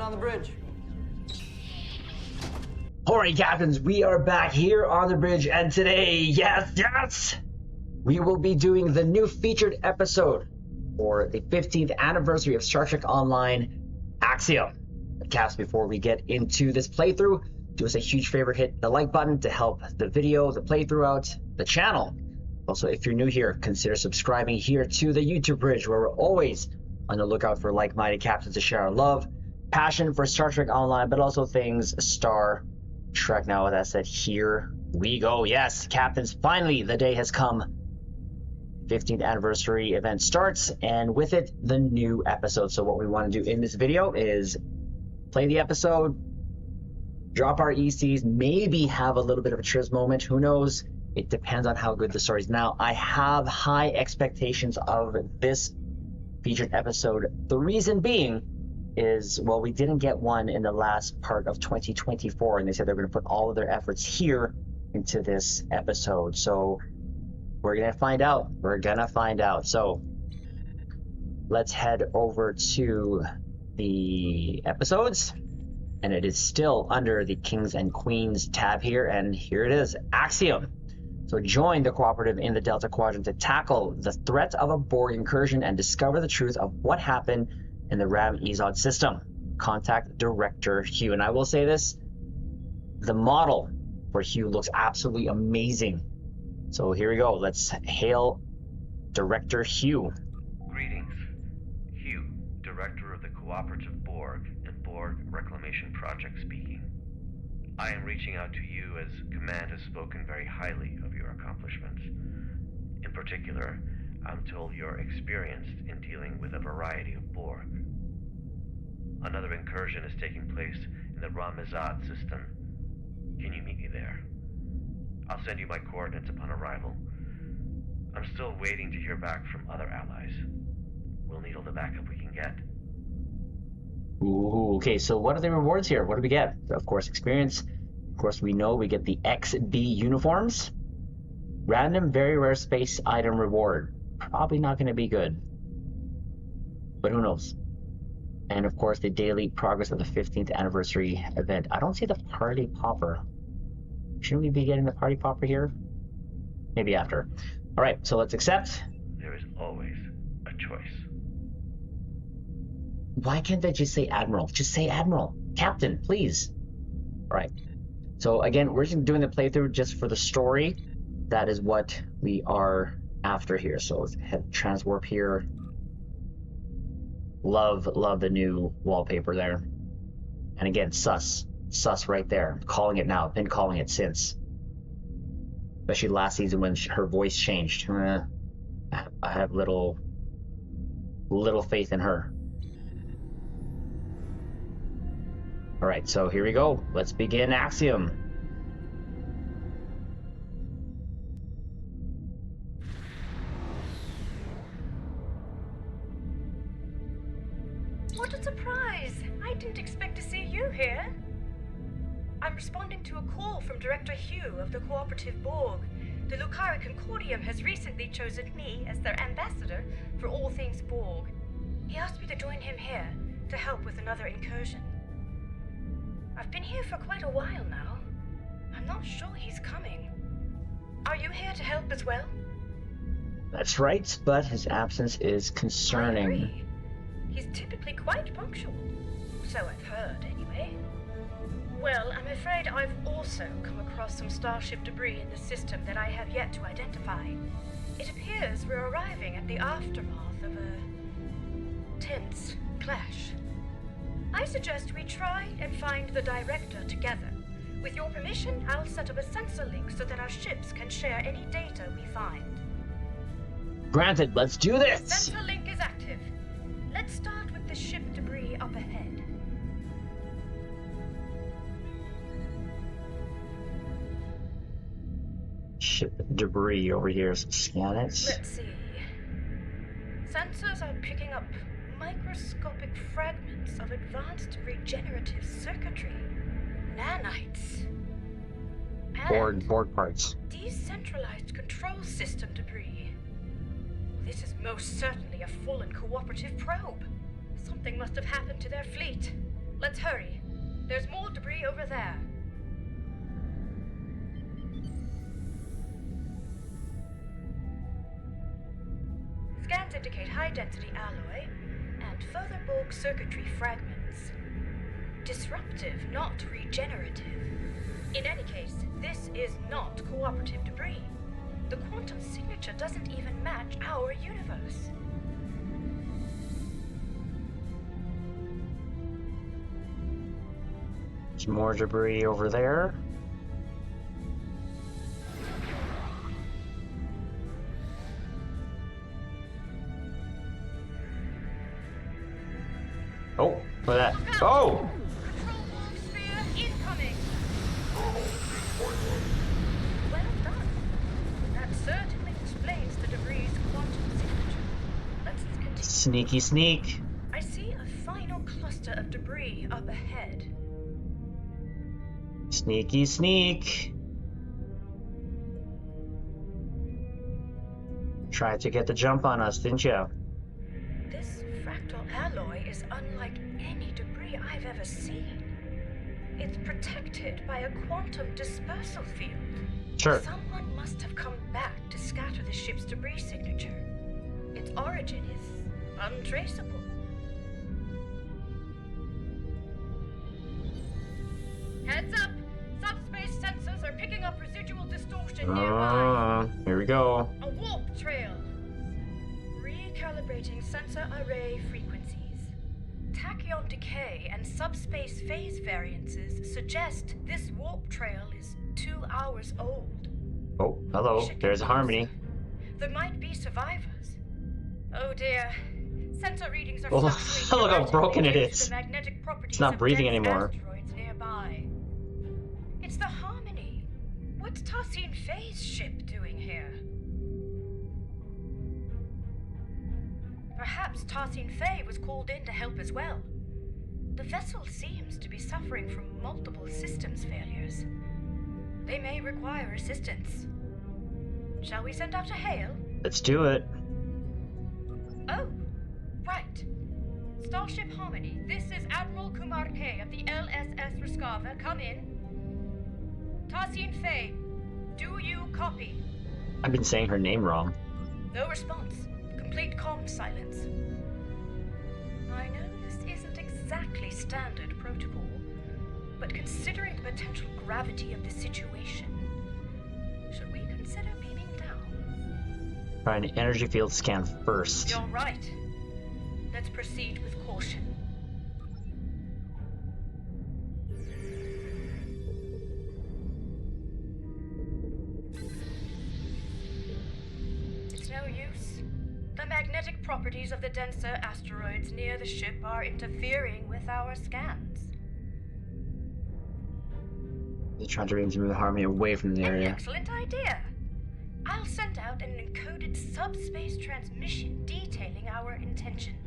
on the bridge. Alright, Captains, we are back here on the bridge, and today, yes, we will be doing the new featured episode for the 15th anniversary of Star Trek Online, Axiom. Caps, before we get into this playthrough, do us a huge favor, hit the like button to help the video, the playthrough out, the channel. Also, if you're new here, consider subscribing here to the YouTube bridge, where we're always on the lookout for like-minded captains to share our love, passion for Star Trek Online, but also things Star Trek. Now, with that said, here we go. Yes, Captains, finally the day has come. 15th anniversary event starts, and with it, the new episode. So what we want to do in this video is play the episode, drop our ECs, maybe have a little bit of a Triz moment. Who knows? It depends on how good the story is. Now, I have high expectations of this featured episode. The reason being is, well, we didn't get one in the last part of 2024, and they said they're going to put all of their efforts here into this episode. So we're going to find out. So let's head over to the episodes, and it is still under the Kings and Queens tab here, and here it is, Axiom. So join the cooperative in the Delta Quadrant to tackle the threat of a Borg incursion and discover the truth of what happened in the Ram Izad system. Contact Director Hugh. And I will say this, the model for Hugh looks absolutely amazing. So here we go. Let's hail Director Hugh. Greetings. Hugh, Director of the Cooperative Borg and Borg Reclamation Project speaking. I am reaching out to you as Command has spoken very highly of your accomplishments. In particular, I'm told you're experienced in dealing with a variety of Borg. Another incursion is taking place in the Ram Izad system. Can you meet me there? I'll send you my coordinates upon arrival. I'm still waiting to hear back from other allies. We'll need all the backup we can get. Ooh, okay, so what are the rewards here? What do we get? Of course, experience. Of course, we know we get the XB uniforms. Random very rare space item reward. Probably not going to be good, but who knows? And of course, the daily progress of the 15th anniversary event. I don't see the party popper. Shouldn't we be getting the party popper here? Maybe after. All right, so let's accept. There is always a choice. Why can't they just say Admiral? Just say Admiral. Captain, please. All right. So again, we're just doing the playthrough just for the story. That is what we are after here. So let's head transwarp here. Love the new wallpaper there. And again, sus right there. I'm calling it now. I've been calling it since. Especially last season when her voice changed. I have little faith in her. All right, so here we go. Let's begin Axiom. What a surprise! I didn't expect to see you here. I'm responding to a call from Director Hugh of the Cooperative Borg. The Lucari Concordium has recently chosen me as their ambassador for all things Borg. He asked me to join him here to help with another incursion. I've been here for quite a while now. I'm not sure he's coming. Are you here to help as well? That's right, but his absence is concerning. I agree. He's typically quite punctual. So I've heard, anyway. Well, I'm afraid I've also come across some starship debris in the system that I have yet to identify. It appears we're arriving at the aftermath of a tense clash. I suggest we try and find the Director together. With your permission, I'll set up a sensor link so that our ships can share any data we find. Granted, let's do this! The sensor link is active. Let's start with the ship debris up ahead. Ship debris over here, so scan it. Let's see. Sensors are picking up microscopic fragments of advanced regenerative circuitry, nanites, and Borg parts. decentralized control system debris. This is most certainly a fallen cooperative probe. Something must have happened to their fleet. Let's hurry. There's more debris over there. Scans indicate high-density alloy and further Borg circuitry fragments. Disruptive, not regenerative. In any case, this is not cooperative debris. The quantum signature doesn't even match our universe. There's more debris over there. Oh, look at that. Oh! Control Borg sphere incoming! Well done. That certainly explains the debris' quantum signature. Let's continue. Sneaky sneak. I see a final cluster of debris up ahead. Sneaky sneak. Tried to get the jump on us, didn't you? This fractal alloy is unlike any debris I've ever seen. It's protected by a quantum dispersal field. Sure. Someone must have come back to scatter the ship's debris signature. Its origin is untraceable. Heads up! Subspace sensors are picking up residual distortion nearby. Here we go. A warp trail. Recalibrating sensor array frequencies. Tachyon decay and subspace phase variances suggest this warp trail is 2 hours old. Oh, hello. There's a Harmony. There might be survivors. Oh dear. Sensor readings are Oh, fluctuating look how erratically broken it due to is. the magnetic properties It's not of breathing dense anymore. asteroids nearby. It's the Harmony. What's Tassine Faye's ship doing here? Perhaps Tassine Faye was called in to help as well. The vessel seems to be suffering from multiple systems failures. They may require assistance. Shall we send out a hail? Let's do it. Oh, right. Starship Harmony, this is Admiral Kumar K of the LSS Ruskava. Come in. Tassine Faye, do you copy? I've been saying her name wrong. No response. Complete comm silence. I know this isn't exactly standard protocol, but considering the potential gravity of the situation, should we consider beaming down? Try an energy field scan first. You're right. Let's proceed with caution. It's no use. The magnetic properties of the denser asteroids near the ship are interfering with our scans. They're trying to move the Harmony away from the An area. excellent idea. I'll send out an encoded subspace transmission detailing our intentions.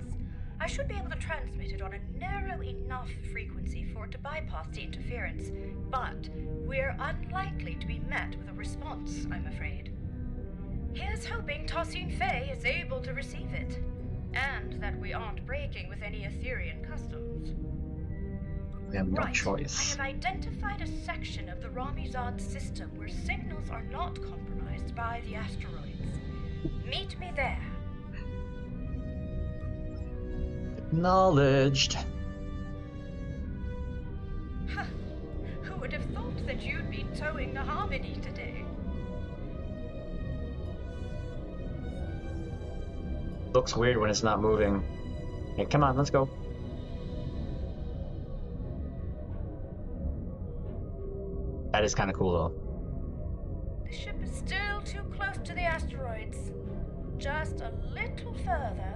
I should be able to transmit it on a narrow enough frequency for it to bypass the interference, but we're unlikely to be met with a response, I'm afraid. Here's hoping Tassine Faye is able to receive it, and that we aren't breaking with any Etherean customs. We have no Right. choice. I have identified a section of the Ram Izad system where signals are not compromised by the asteroids. Meet me there. Acknowledged. Huh. Who would have thought that you'd be towing the Harmony today? Looks weird when it's not moving. Hey, come on, let's go. That is kind of cool, though. The ship is still too close to the asteroids. Just a little further.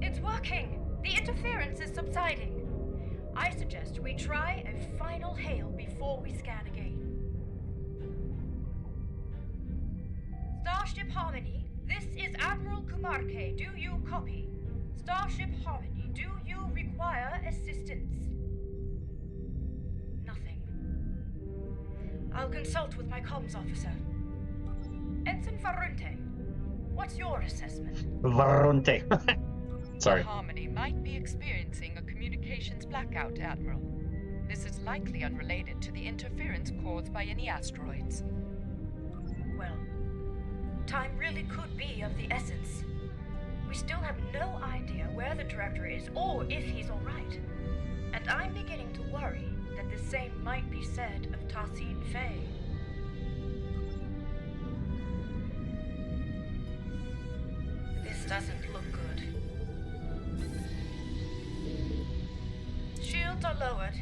It's working. The interference is subsiding. I suggest we try a final hail before we scan again. Starship Harmony, this is Admiral Kumarke. Do you copy? Starship Harmony, do you require assistance? Nothing. I'll consult with my comms officer. Ensign Varunte, what's your assessment? Varunte. Sorry. The Harmony might be experiencing a communications blackout, Admiral. This is likely unrelated to the interference caused by any asteroids. Well, time really could be of the essence. We still have no idea where the director is or if he's all right. And I'm beginning to worry that the same might be said of Tassine Faye. This doesn't look good. Shields are lowered.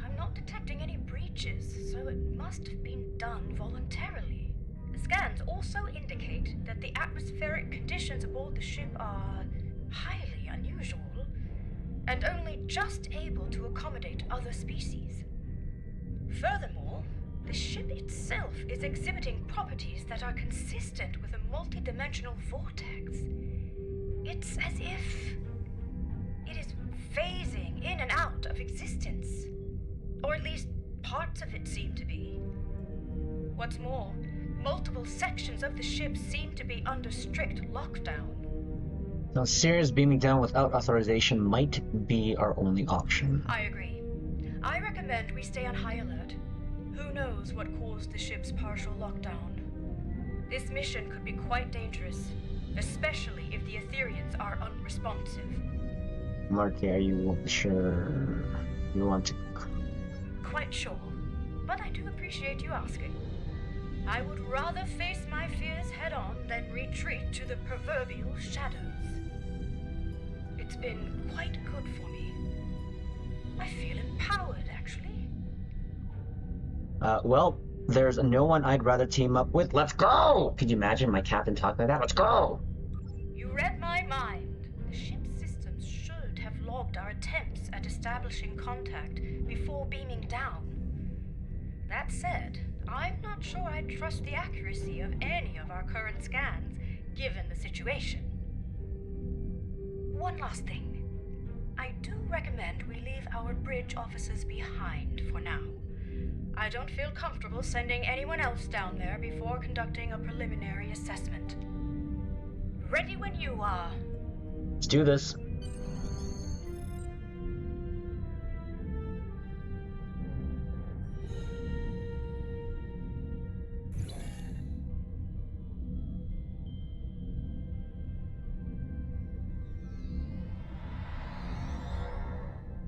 I'm not detecting any breaches, so it must have been done voluntarily. The scans also indicate that the atmospheric conditions aboard the ship are highly unusual and only just able to accommodate other species. Furthermore, the ship itself is exhibiting properties that are consistent with a multidimensional vortex. It's as if it is phasing in and out of existence. Or at least parts of it seem to be. What's more, multiple sections of the ship seem to be under strict lockdown. Now, serious beaming down without authorization might be our only option. I agree. I recommend we stay on high alert. Who knows what caused the ship's partial lockdown? This mission could be quite dangerous, especially if the Etherians are unresponsive. Marty, are you sure you want to... Quite sure, but I do appreciate you asking. I would rather face my fears head-on than retreat to the proverbial shadows. It's been quite good for me. I feel empowered, actually. Well, there's no one I'd rather team up with. Let's go! Could you imagine my captain talking like that? Let's go! You read my mind. The ship's systems should have logged our attempts at establishing contact before beaming down. That said, I'm not sure I trust the accuracy of any of our current scans, given the situation. One last thing. I do recommend we leave our bridge officers behind for now. I don't feel comfortable sending anyone else down there before conducting a preliminary assessment. Ready when you are. Let's do this.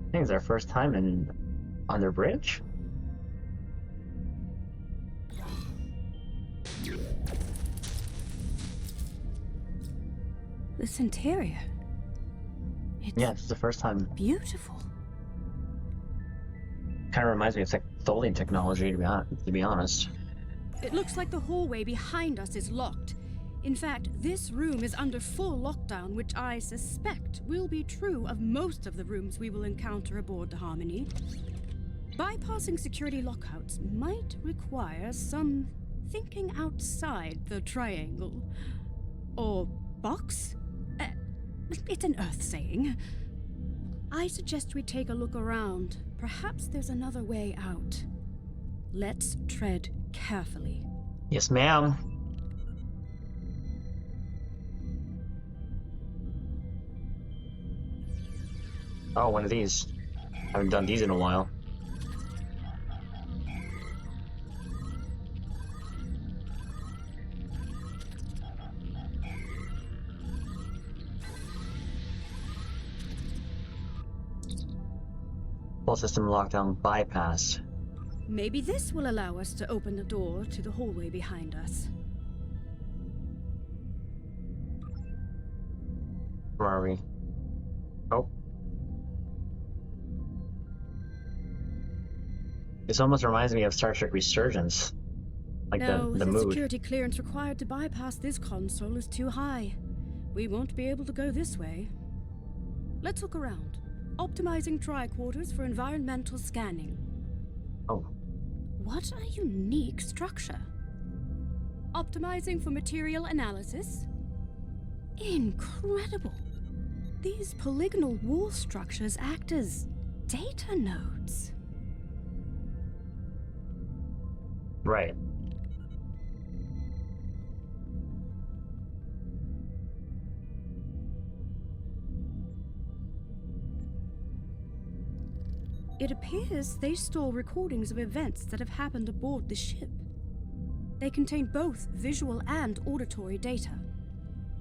I think it's our first time on their bridge. This interior. Yeah, it's the first time. Beautiful. Kind of reminds me of Tholian technology, to be honest. It looks like the hallway behind us is locked. In fact, this room is under full lockdown, which I suspect will be true of most of the rooms we will encounter aboard the Harmony. Bypassing security lockouts might require some thinking outside the triangle. Or box? It's an Earth saying. I suggest we take a look around. Perhaps there's another way out. Let's tread carefully. Yes, ma'am. Oh, one of these. Haven't done these in a while. Full system lockdown bypass. Maybe this will allow us to open the door to the hallway behind us. Where are we? Oh. This almost reminds me of Star Trek Resurgence. Like no, the the mood. security clearance required to bypass this console is too high. We won't be able to go this way. Let's look around. Optimizing tricorders for environmental scanning. Oh. What a unique structure. Optimizing for material analysis. Incredible. These polygonal wall structures act as data nodes. Right. It appears they store recordings of events that have happened aboard the ship. They contain both visual and auditory data.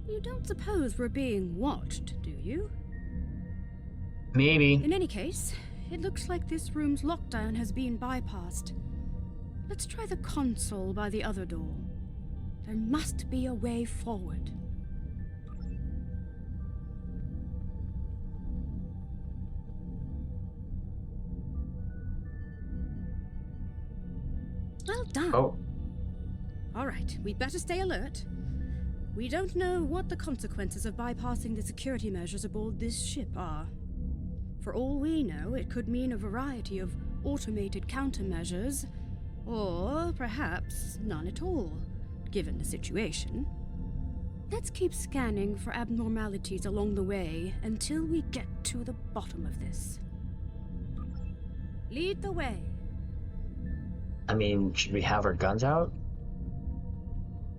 You don't suppose we're being watched, do you? Maybe. In any case, it looks like this room's lockdown has been bypassed. Let's try the console by the other door. There must be a way forward. Well done. Oh. All right, we'd better stay alert. We don't know what the consequences of bypassing the security measures aboard this ship are. For all we know, it could mean a variety of automated countermeasures, or perhaps none at all, given the situation. Let's keep scanning for abnormalities along the way until we get to the bottom of this. Lead the way. I mean, should we have our guns out?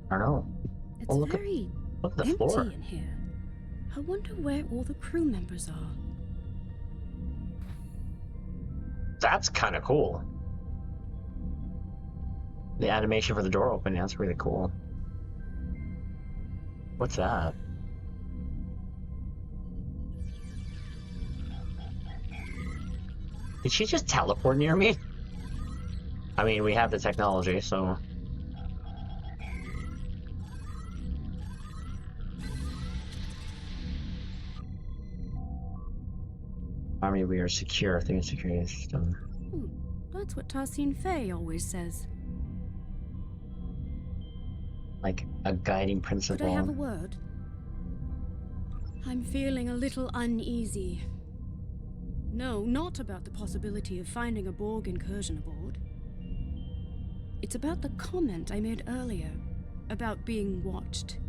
I don't know. It's Oh, look very at the empty floor. in here. I wonder where all the crew members are. That's kind of cool. The animation for the door opening, that's really cool. What's that? Did she just teleport near me? I mean, we have the technology, so... I mean, we are secure. I think it's security system. That's what Tarsine Faye always says. Like, a guiding Could principle. I have a word? I'm feeling a little uneasy. No, not about the possibility of finding a Borg incursion aboard. It's about the comment I made earlier, about being watched.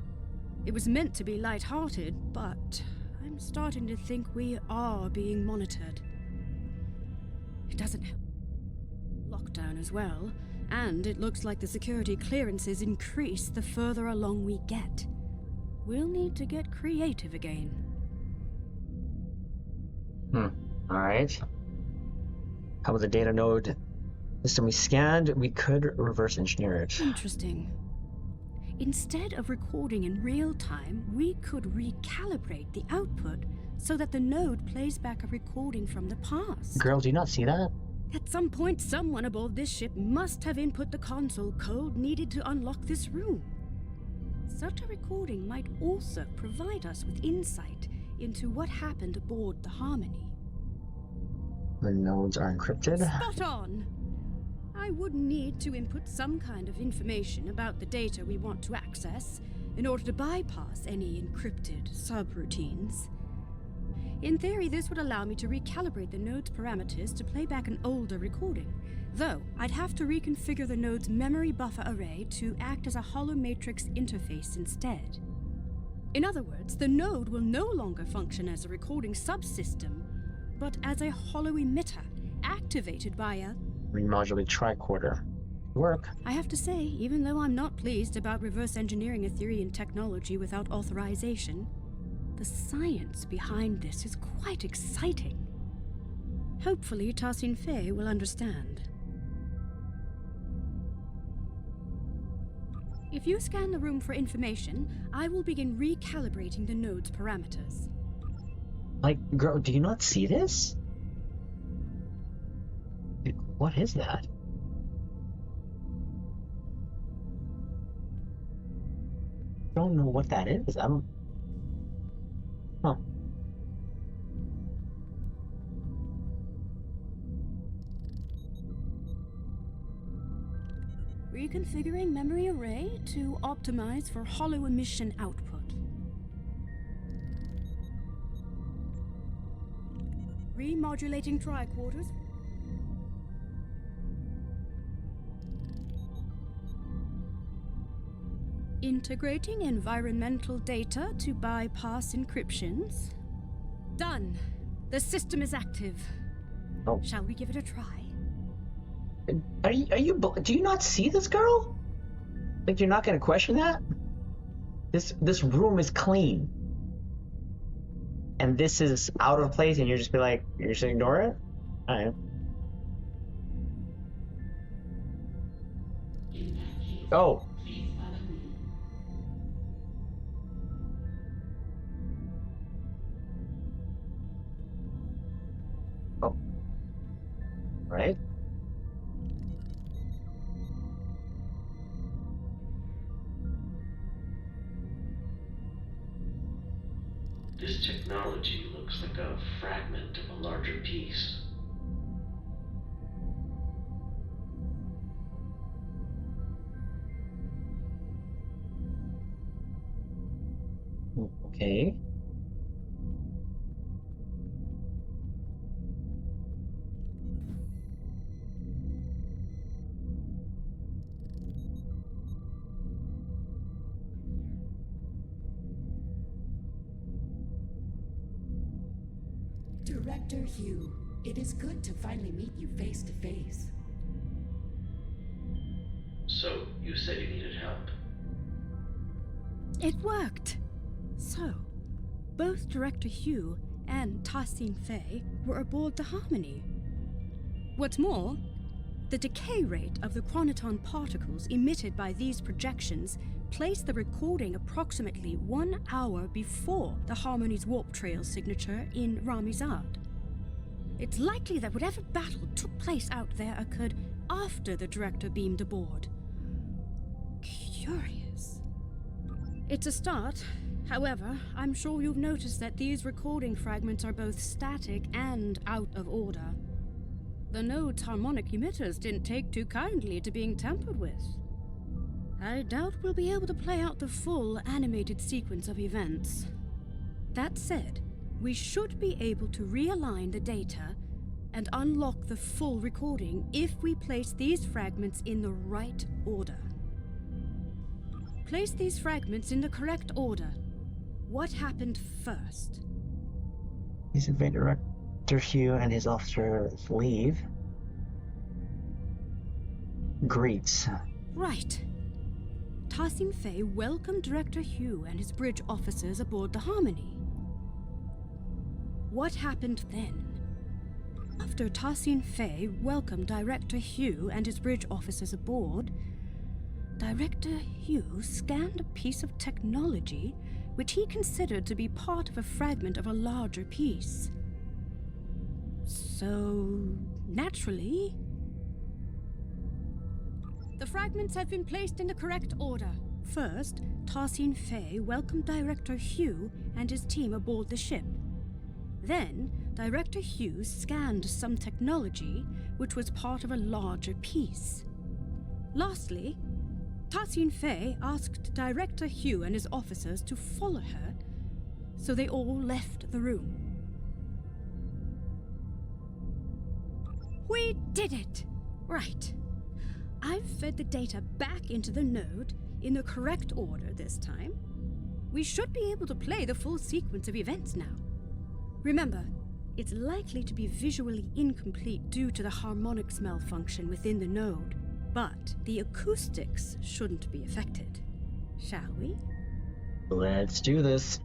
It was meant to be light-hearted, but I'm starting to think we are being monitored. It doesn't help. Lockdown as well, and it looks like the security clearances increase the further along we get. We'll need to get creative again. Alright. How about the data node system we scanned? We could reverse engineer it. Interesting. Instead of recording in real time, we could recalibrate the output so that the node plays back a recording from the past. Girl, do you not see that? At some point, someone aboard this ship must have input the console code needed to unlock this room. Such a recording might also provide us with insight into what happened aboard the Harmony. The nodes are encrypted. Spot on! I would need to input some kind of information about the data we want to access in order to bypass any encrypted subroutines. In theory, this would allow me to recalibrate the node's parameters to play back an older recording, though I'd have to reconfigure the node's memory buffer array to act as a holomatrix interface instead. In other words, the node will no longer function as a recording subsystem, but as a holo emitter activated by a Remodulate tricorder. Work. I have to say, even though I'm not pleased about reverse engineering Etherian technology without authorization, the science behind this is quite exciting. Hopefully, Tarsine Faye will understand. If you scan the room for information, I will begin recalibrating the node's parameters. Like, girl, do you not see this? What is that? Don't know what that is. I don't... Huh. Reconfiguring memory array to optimize for holo emission output. Remodulating tricorders. Integrating environmental data to bypass encryptions. Done. The system is active. Oh. Shall we give it a try? Do you not see this, girl? Like, you're not gonna question that? This room is clean. And this is out of place and you're just be like, you're just ignore it? Alright. Oh. Please follow me. Oh. Right. This technology looks like a fragment of a larger piece. Okay. Director Hugh, it is good to finally meet you face to face. So, you said you needed help. It worked! So, both Director Hugh and Tassin Fei were aboard the Harmony. What's more, the decay rate of the quantiton particles emitted by these projections placed the recording approximately 1 hour before the Harmony's warp trail signature in Ram Izad. It's likely that whatever battle took place out there occurred after the director beamed aboard. Curious. It's a start. However, I'm sure you've noticed that these recording fragments are both static and out of order. The node's harmonic emitters didn't take too kindly to being tampered with. I doubt we'll be able to play out the full animated sequence of events. That said, we should be able to realign the data and unlock the full recording if we place these fragments in the right order. Place these fragments in the correct order. What happened first? He's invaded Director Hugh and his officers leave. Greets. Right. Tassin Fei welcomed Director Hugh and his bridge officers aboard the Harmony. What happened then? After Tassin Fei welcomed Director Hugh and his bridge officers aboard, Director Hugh scanned a piece of technology which he considered to be part of a fragment of a larger piece. So, naturally... The fragments have been placed in the correct order. First, Tassin Fei welcomed Director Hugh and his team aboard the ship. Then, Director Hugh scanned some technology which was part of a larger piece. Lastly, Tassin Fei asked Director Hugh and his officers to follow her, so they all left the room. We did it! Right. I've fed the data back into the node in the correct order this time. We should be able to play the full sequence of events now. Remember, it's likely to be visually incomplete due to the harmonics malfunction within the node, but the acoustics shouldn't be affected. Shall we? Let's do this.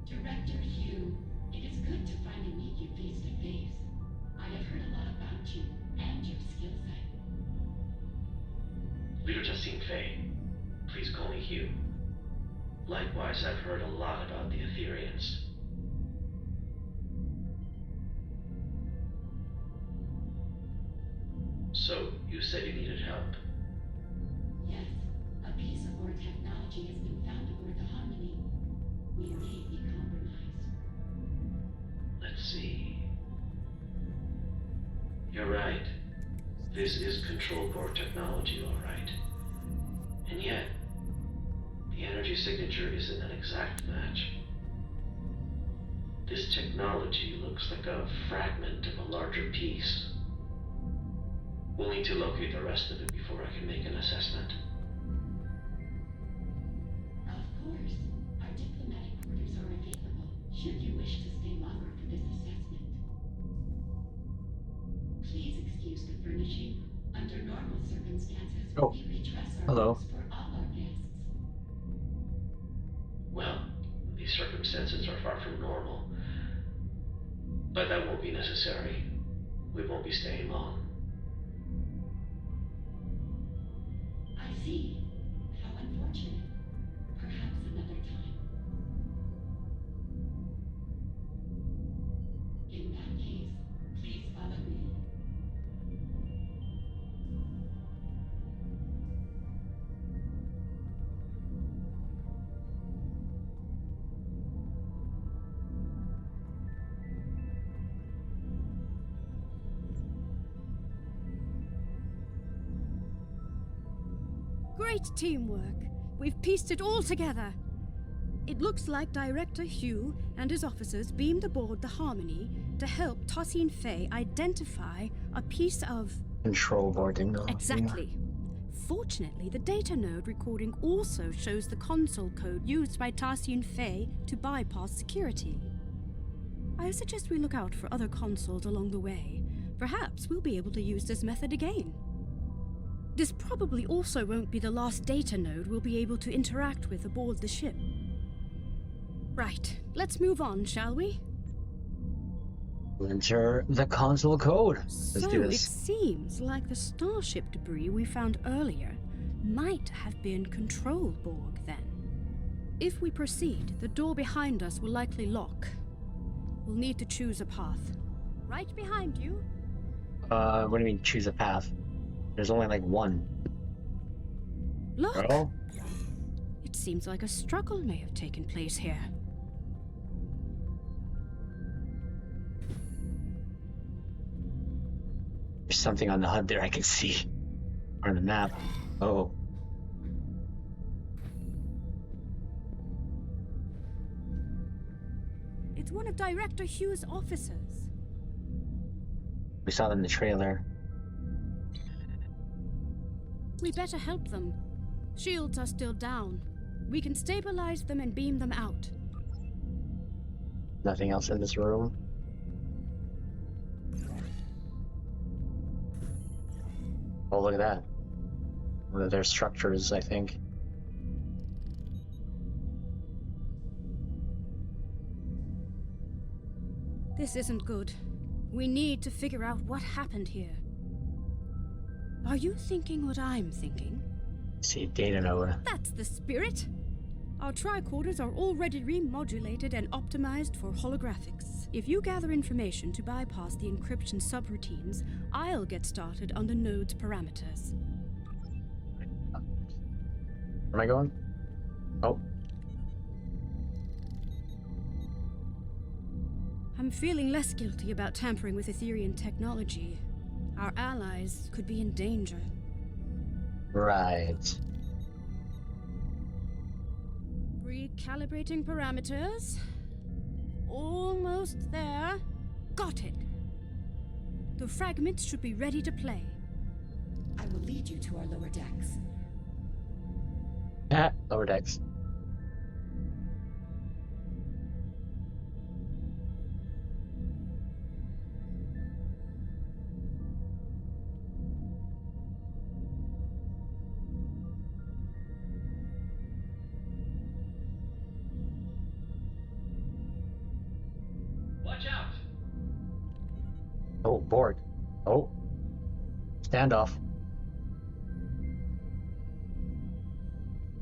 Director Hugh, it is good to finally meet you face to face. I have heard a lot about you and your skill set. Leader Tassin Fei, please call me Hugh. Likewise, I've heard a lot about the Etherians. So, you said you needed help. Yes, a piece of our technology has been found aboard the Harmony. We may be compromised. Let's see. You're right. This is control core technology, all right. And yet, the energy signature isn't an exact match. This technology looks like a fragment of a larger piece. We'll need to locate the rest of it before I can make an assessment. Of course, our diplomatic quarters are available should you wish to stay longer for this assessment. Please excuse the furnishing. Under normal circumstances, Oh, we redress our hello. rooms for all our guests. senses are far from normal. But that won't be necessary. We won't be staying long. I see. How unfortunate. Perhaps another time. In that case, please follow me. Great teamwork. We've pieced it all together. It looks like Director Hugh and his officers beamed aboard the Harmony to help Tosin Fey identify a piece of... Control board technology. Exactly. Fortunately, the data node recording also shows the console code used by Tosin Fey to bypass security. I suggest we look out for other consoles along the way. Perhaps we'll be able to use this method again. This probably also won't be the last data node we'll be able to interact with aboard the ship. Right, let's move on, shall we? Enter the console code. Let's So do it this. seems like the starship debris we found earlier might have been control Borg then. If we proceed, the door behind us will likely lock. We'll need to choose a path. Right behind you. What do you mean choose a path? There's only like one. Look! Oh, It seems like a struggle may have taken place here. there's something on the HUD there I can see. Or on the map. Oh. It's one of Director Hugh's officers. We saw them in the trailer. We better help them. Shields are still down. We can stabilize them and beam them out. Nothing else in this room. Oh, look at that. One of their structures, I think. This isn't good. We need to figure out what happened here. Are you thinking what I'm thinking? See, data node. That's the spirit! Our tricorders are already remodulated and optimized for holographics. If you gather information to bypass the encryption subroutines, I'll get started on the node's parameters. Where am I going? Oh. I'm feeling less guilty about tampering with Etherian technology. Our allies could be in danger. Right. Recalibrating parameters. Almost there. Got it. The fragments should be ready to play. I will lead you to our lower decks. Ah, lower decks. Watch out! Oh, Borg. Oh. Standoff.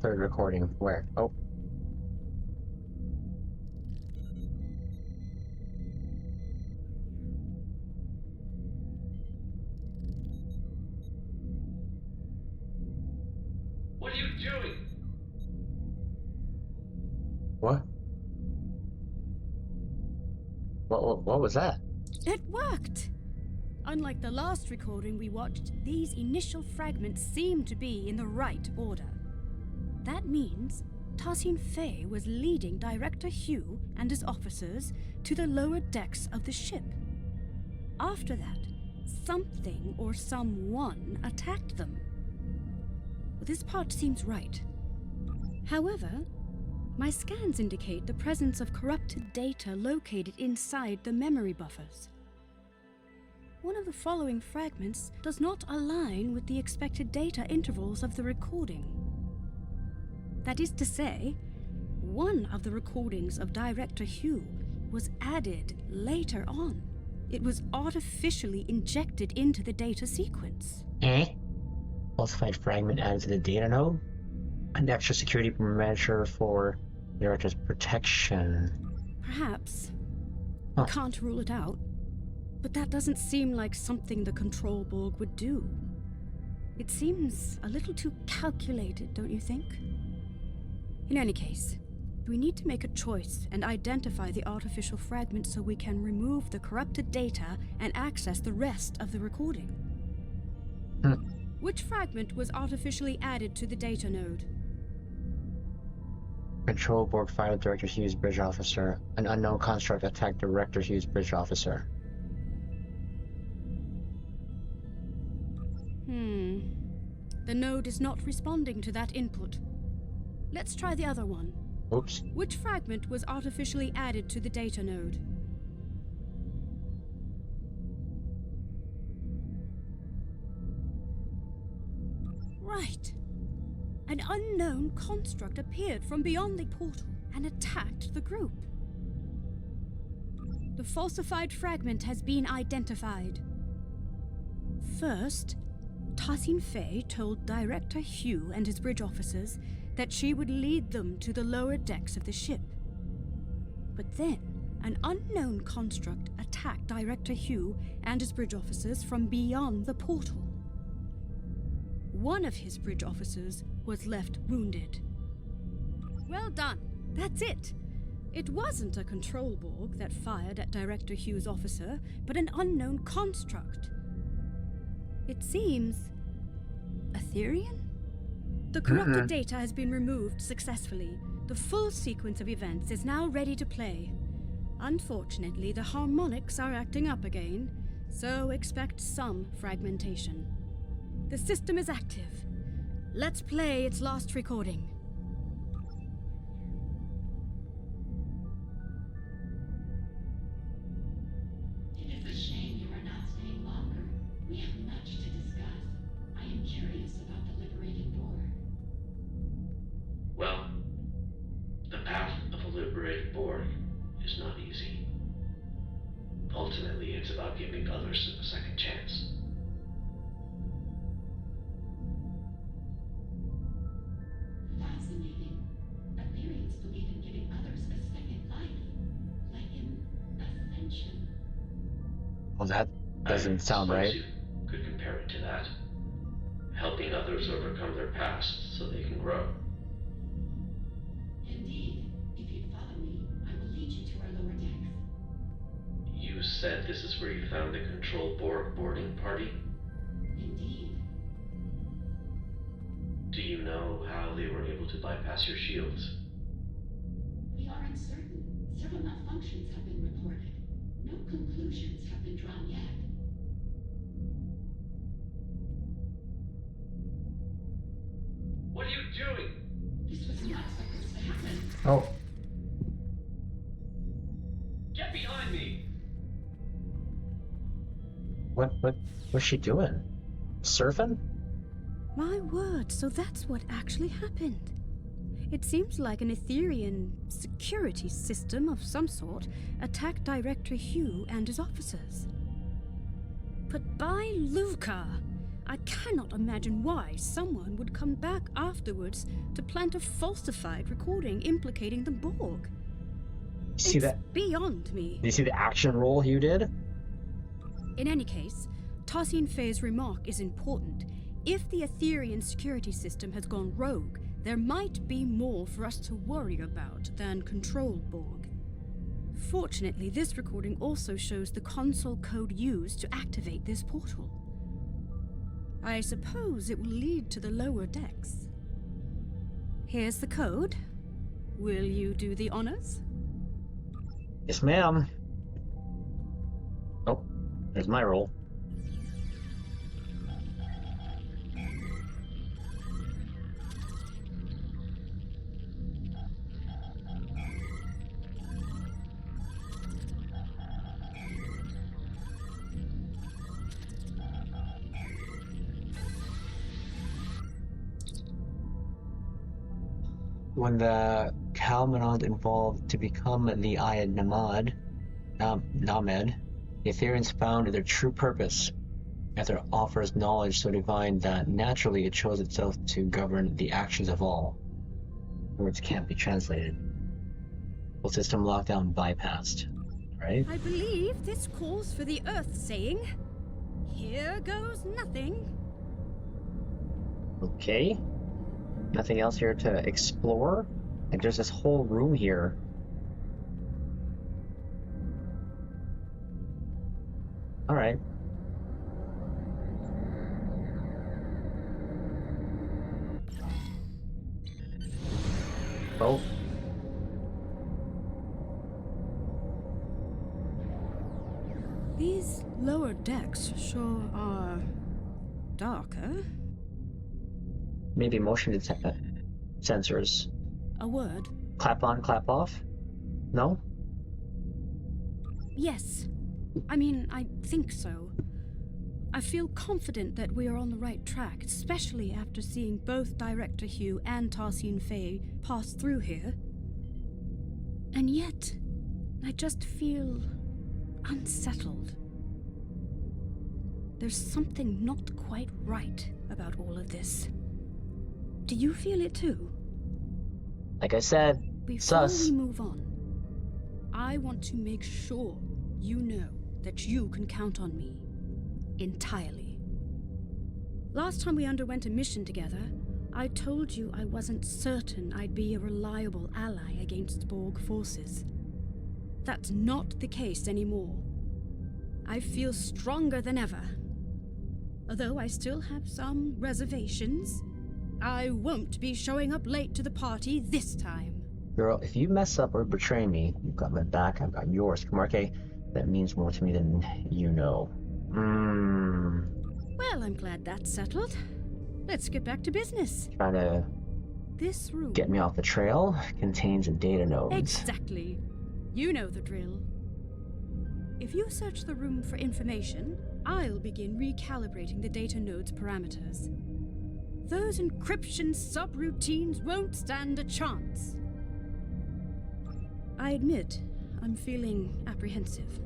Third recording. Where? Oh. What are you doing? What? What was that? It worked! Unlike the last recording we watched, these initial fragments seem to be in the right order. That means Tosin Fey was leading Director Hugh and his officers to the lower decks of the ship. After that, something or someone attacked them. This part seems right. However, my scans indicate the presence of corrupted data located inside the memory buffers. One of the following fragments does not align with the expected data intervals of the recording. That is to say, one of the recordings of Director Hugh was added later on. It was artificially injected into the data sequence. Falsified fragment added to the data node? An extra security measure for Director's protection. Perhaps. Huh. I can't rule it out. But that doesn't seem like something the Control Borg would do. It seems a little too calculated, don't you think? In any case, we need to make a choice and identify the artificial fragment so we can remove the corrupted data and access the rest of the recording. Which fragment was artificially added to the data node? Control Borg fired Director Hughes' bridge officer. An unknown construct attacked Director Hughes' bridge officer. The node is not responding to that input. Let's try the other one. Oops. Which fragment was artificially added to the data node? Right. An unknown construct appeared from beyond the portal and attacked the group. The falsified fragment has been identified. First, Tassin Fey told Director Hugh and his bridge officers that she would lead them to the lower decks of the ship. But then, an unknown construct attacked Director Hugh and his bridge officers from beyond the portal. One of his bridge officers was left wounded. Well done. That's it. It wasn't a control Borg that fired at Director Hugh's officer, but an unknown construct. It seems Etherean? The corrupted data has been removed successfully. The full sequence of events is now ready to play. Unfortunately, the harmonics are acting up again, so expect some fragmentation. The system is active. Let's play its last recording. It is a shame you are not staying longer. We have much to discuss. I am curious about the liberated Borg. Well, the path of a liberated Borg is not easy. Ultimately, it's about giving others a second chance. Fascinating. Ethereans believe in giving others a second life, like in ascension. Well, that doesn't sound I right. suppose you could compare it to that. Helping others overcome their past so they can grow. Indeed, if you'd follow me, I will lead you to our lower decks. You said this is where you found the Control Borg boarding party? Indeed. Do you know how they were able to bypass your shields? We are uncertain. Several malfunctions have been reported. No conclusions have been drawn yet. What are you doing? This was not supposed to happen. Oh, Get behind me! what's she doing? Surfing? My word, so that's what actually happened. It seems like an Etherean security system of some sort attacked Director Hugh and his officers. But by Luca, I cannot imagine why someone would come back afterwards to plant a falsified recording implicating the Borg. See It's that? beyond me. Do you see the action roll Hugh did? In any case, Tassin Fey's remark is important. If the Etherean security system has gone rogue, there might be more for us to worry about than Control Borg. Fortunately, this recording also shows the console code used to activate this portal. I suppose it will lead to the lower decks. Here's the code. Will you do the honors? Yes, ma'am. Oh, there's my roll. When the Kalmanod evolved to become the Ayad Named, the Etherians found their true purpose. Ether offers knowledge so divine that naturally it chose itself to govern the actions of all. Words can't be translated. Full system lockdown bypassed. Right? I believe this calls for the Earth saying, "Here goes nothing." Okay. Nothing else here to explore? Like, there's this whole room here. Alright. Oh. These lower decks sure are darker. Maybe motion sensors. A word. Clap on, clap off? No? Yes. I mean, I think so. I feel confident that we are on the right track, especially after seeing both Director Hugh and Tarsine Faye pass through here. And yet, I just feel unsettled. There's something not quite right about all of this. Do you feel it too? Like I said, Before sus. we move on, I want to make sure you know that you can count on me. Entirely. Last time we underwent a mission together, I told you I wasn't certain I'd be a reliable ally against Borg forces. That's not the case anymore. I feel stronger than ever. Although I still have some reservations, I won't be showing up late to the party this time. Girl, if you mess up or betray me, you've got my back, I've got yours. Marque, that means more to me than you know. Well, I'm glad that's settled. Let's get back to business. Trying to This room. get me off the trail contains data nodes. Exactly. You know the drill. If you search the room for information, I'll begin recalibrating the data node's parameters. Those encryption subroutines won't stand a chance. I admit, I'm feeling apprehensive.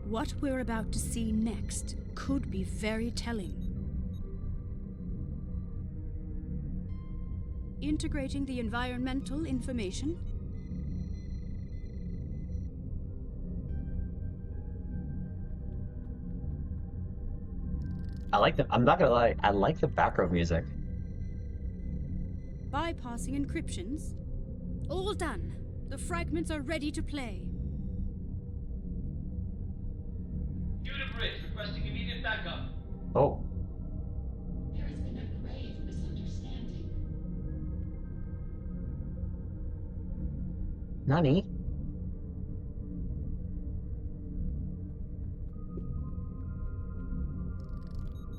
What we're about to see next could be very telling. Integrating the environmental information. I'm not gonna lie, I like the background music. Bypassing encryptions. All done. The fragments are ready to play. Hugh to bridge, requesting immediate backup. Oh, There has been a grave misunderstanding. Nani?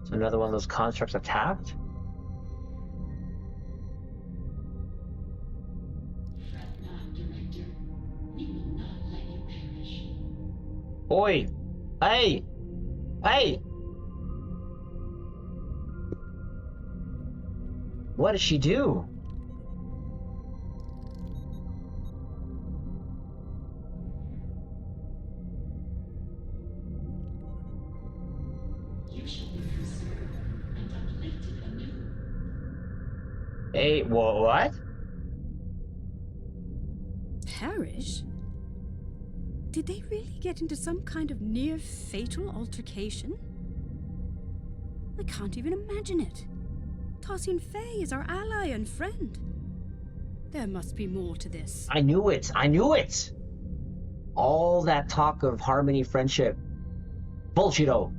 So another one of those constructs attacked? Fret not, Director. We will not let you perish. Oi! Hey! Hey! What did she do? You shall be consumed and uplifted anew. Hey, what? Perish? Did they really get into some kind of near-fatal altercation? I can't even imagine it. Tarsine Faye is our ally and friend. There must be more to this. I knew it! I knew it! All that talk of harmony, friendship. Bullshit-o.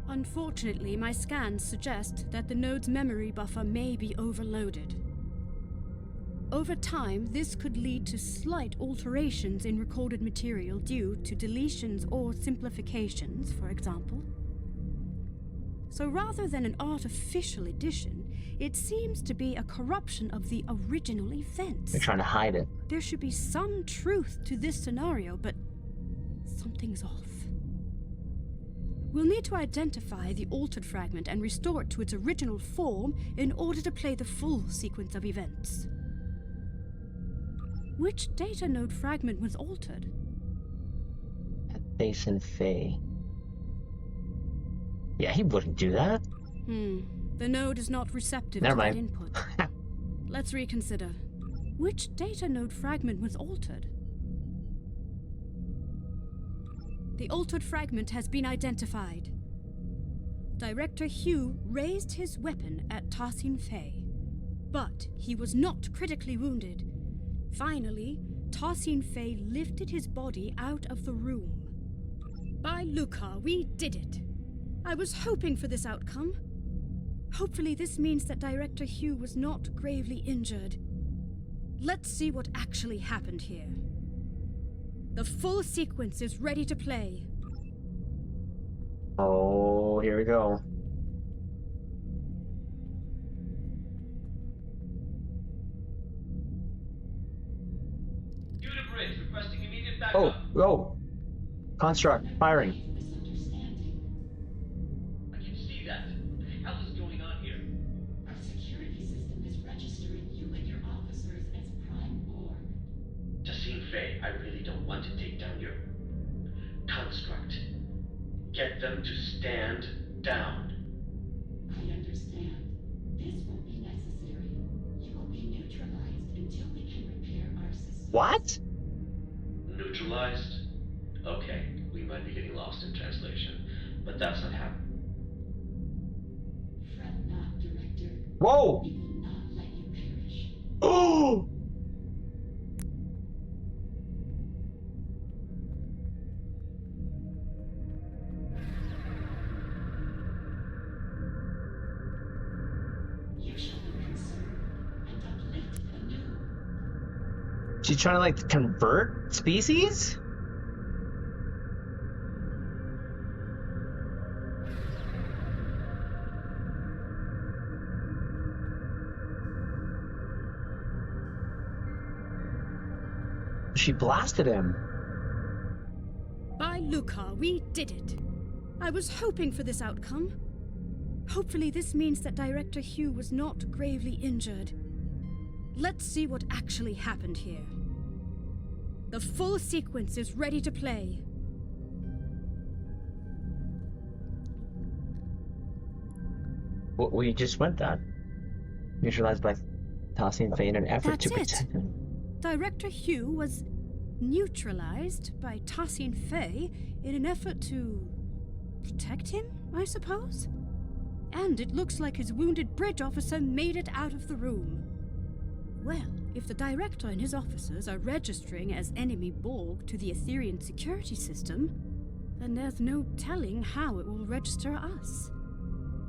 Unfortunately, my scans suggest that the node's memory buffer may be overloaded. Over time, this could lead to slight alterations in recorded material due to deletions or simplifications, for example. So rather than an artificial addition, it seems to be a corruption of the original events. They're trying to hide it. There should be some truth to this scenario, but something's off. We'll need to identify the altered fragment and restore it to its original form in order to play the full sequence of events. Which data node fragment was altered? Basin Fey. Yeah, he wouldn't do that. The node is not receptive Never to that mind. input. Let's reconsider. Which data node fragment was altered? The altered fragment has been identified. Director Hugh raised his weapon at Tassin Fey, but he was not critically wounded. Finally, Tassin Fey lifted his body out of the room. By Lucar, we did it. I was hoping for this outcome. Hopefully this means that Director Hugh was not gravely injured. Let's see what actually happened here. The full sequence is ready to play. Oh, here we go. Hugh to bridge, requesting immediate backup. Oh, go. Construct, firing. Misunderstanding. I can see that. What the hell is going on here? Our security system is registering you and your officers as Prime Borg. Tassim Fey, I really don't want to take down your construct. Get them to stand down. I understand. This won't be necessary. You will be neutralized until we can repair our system. What? Neutralized? Okay, we might be getting lost in translation, but that's not happening. Fret not, Director. Whoa! We will not let you perish. Oh! You shall be conserved and uplift anew. She's trying to like convert species? She blasted him. By Lucar, we did it. I was hoping for this outcome. Hopefully this means that Director Hugh was not gravely injured. Let's see what actually happened here. The full sequence is ready to play. Well, we just went that. Neutralized by Tassin Fey in an effort That's to it. protect him. Director Hugh was neutralized by Tassin Fey in an effort to protect him, I suppose? And it looks like his wounded bridge officer made it out of the room. Well, if the director and his officers are registering as enemy Borg to the Etherean security system, then there's no telling how it will register us.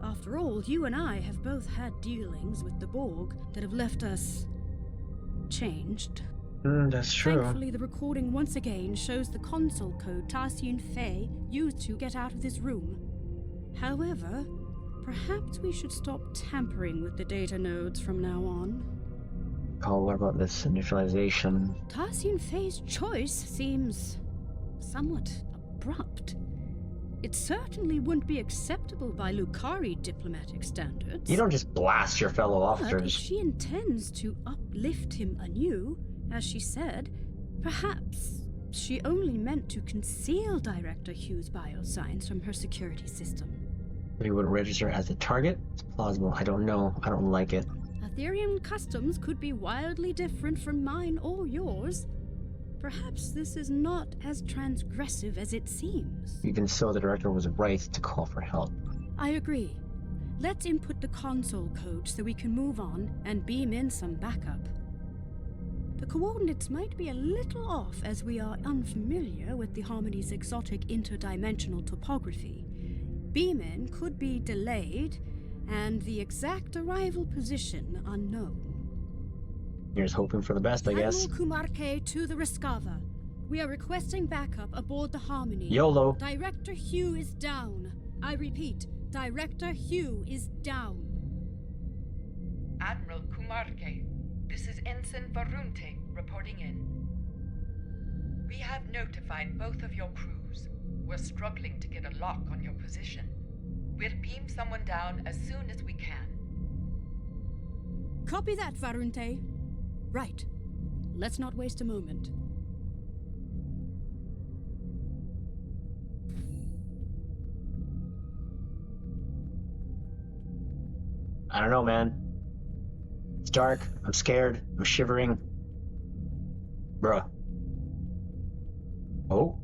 After all, you and I have both had dealings with the Borg that have left us changed. That's true. Thankfully, the recording once again shows the console code Tassin Fey used to get out of this room. However, perhaps we should stop tampering with the data nodes from now on. Oh, what about this neutralization? Tassin Fey's choice seems somewhat abrupt. It certainly wouldn't be acceptable by Lucari diplomatic standards. You don't just blast your fellow But if officers. she intends to uplift him anew, as she said, perhaps she only meant to conceal Director Hugh's biosigns from her security system. He would register as a target? It's plausible. I don't know. I don't like it. Ethereum customs could be wildly different from mine or yours. Perhaps this is not as transgressive as it seems. Even so, the director was right to call for help. I agree. Let's input the console code so we can move on and beam in some backup. The coordinates might be a little off as we are unfamiliar with the Harmony's exotic interdimensional topography. Beam-in could be delayed, and the exact arrival position unknown. Here's hoping for the best, I guess. Admiral Kumarke to the Rescava. We are requesting backup aboard the Harmony. YOLO. Director Hugh is down. I repeat, Director Hugh is down. Admiral Kumarke, this is Ensign Varunte reporting in. We have notified both of your crews. news. We're struggling to get a lock on your position. We'll beam someone down as soon as we can. Copy that, Varunte. Right. Let's not waste a moment. I don't know, man. It's dark. I'm scared. I'm shivering. Bruh. Oh?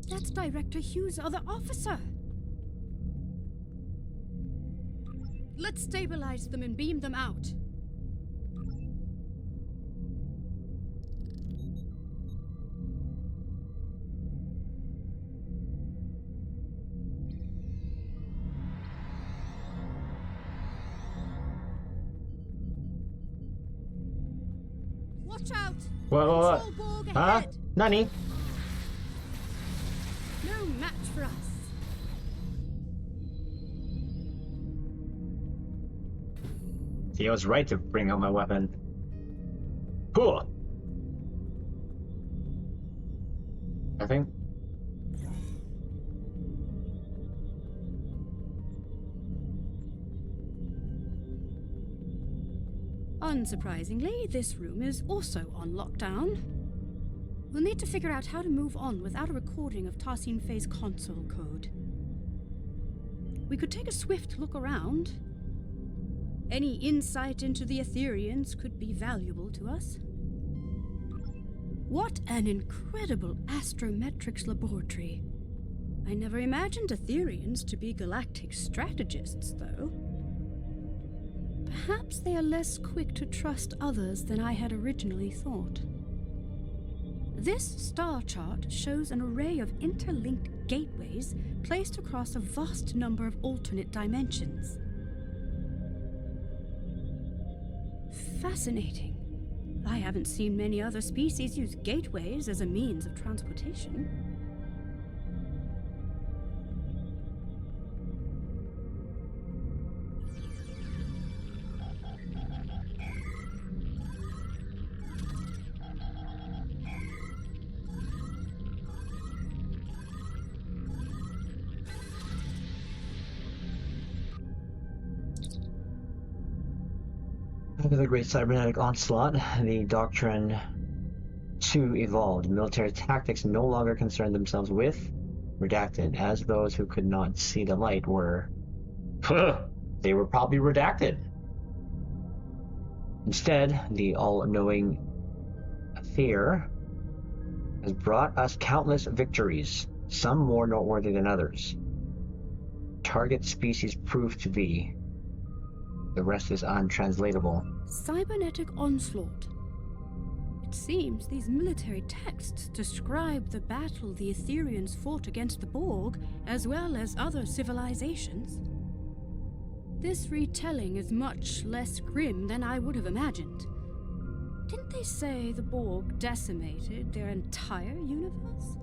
That's Director Hugh's other officer. Let's stabilize them and beam them out. Watch out! Whoa. Control Borg Huh? ahead! Nani? No match for us. See, I was right to bring out my weapon. Cool. Nothing? Unsurprisingly, this room is also on lockdown. We'll need to figure out how to move on without a recording of Tarsim Faye's console code. We could take a swift look around. Any insight into the Etherians could be valuable to us. What an incredible Astrometrics laboratory. I never imagined Etherians to be galactic strategists, though. Perhaps they are less quick to trust others than I had originally thought. This star chart shows an array of interlinked gateways placed across a vast number of alternate dimensions. Fascinating. I haven't seen many other species use gateways as a means of transportation. After the Great Cybernetic Onslaught, the Doctrine 2 evolved. Military tactics no longer concerned themselves with, redacted, as those who could not see the light were... they were probably redacted. Instead, the all-knowing Fear has brought us countless victories, some more noteworthy than others. Target species proved to be. The rest is untranslatable. Cybernetic onslaught. It seems these military texts describe the battle the Etherians fought against the Borg, as well as other civilizations. This retelling is much less grim than I would have imagined. Didn't they say the Borg decimated their entire universe?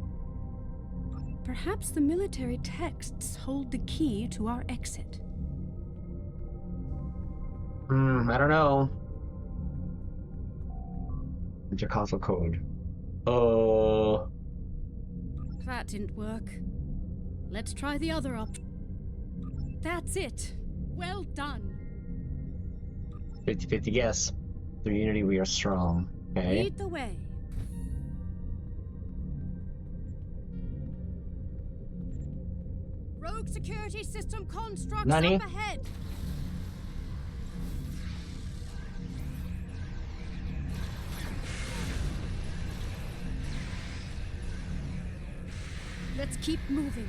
Perhaps the military texts hold the key to our exit. I don't know. What's your console code? That didn't work. Let's try the other That's it. Well done. 50-50 guess. Through unity we are strong. Okay. Lead the way. Rogue security system constructs Nani? up ahead. Let's keep moving.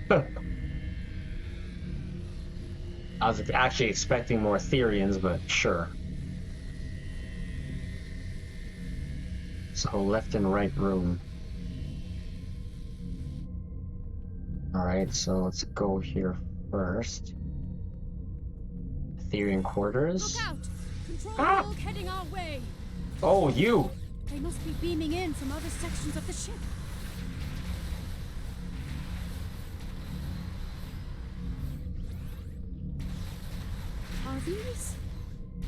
I was actually expecting more Therians, but sure. So left and right room. Alright, so let's go here first. Therian quarters. Look out! Control Borg heading our way. Oh, you! They must be beaming in from other sections of the ship. Are these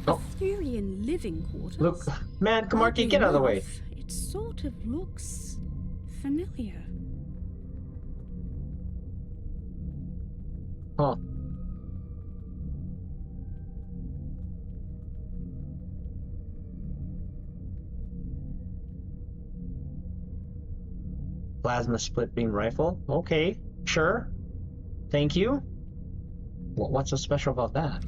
Etherian living quarters? Look, man, Kamarki, get out of the way. It sort of looks familiar. Huh. Plasma split beam rifle? Okay, sure. Thank you. What's so special about that?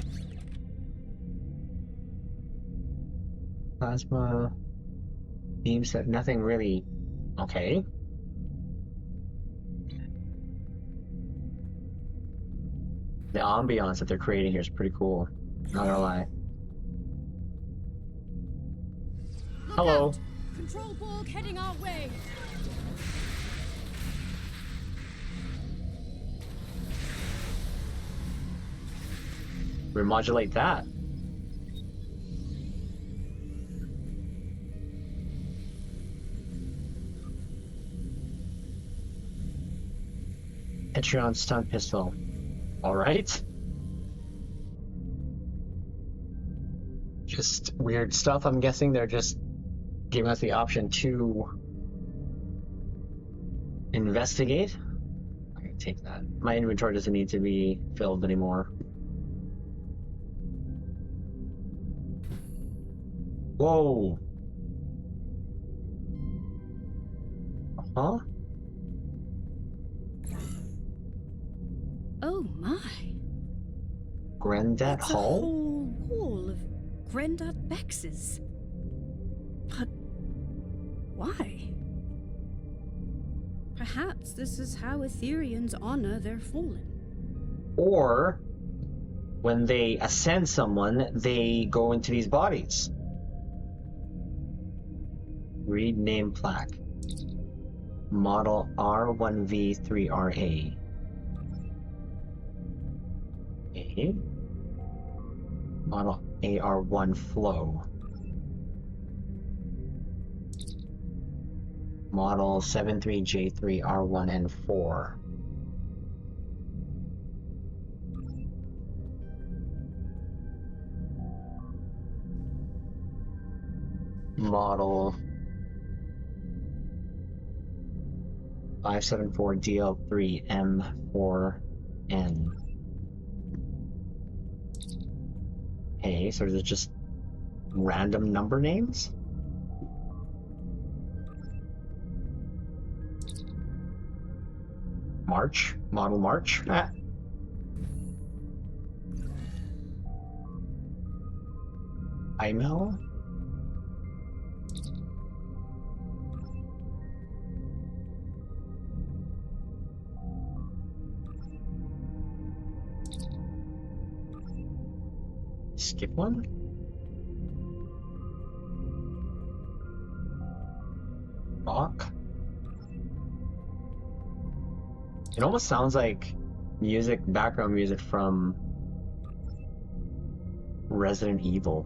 Plasma beam set, nothing really. Okay. The ambiance that they're creating here is pretty cool. Not gonna lie. Look Hello. out! Control Borg heading our way. Remodulate that. Etreon stun pistol. Alright. Just weird stuff. I'm guessing they're just giving us the option to investigate. I can take that. My inventory doesn't need to be filled anymore. Whoa. Huh? Oh my. Granddad It's a Hall? whole wall of Granddad Bex's. But why? Perhaps this is how Etherians honor their fallen. Or when they ascend someone, they go into these bodies. Read name plaque. Model R1V3RA. Okay. Model AR1 flow. Model 73J3R1N4. Model 574DL3M4N. Okay, so is it just random number names? March? Model March? Ah. IMO? Skip one? Bach? It almost sounds like music, background music from Resident Evil.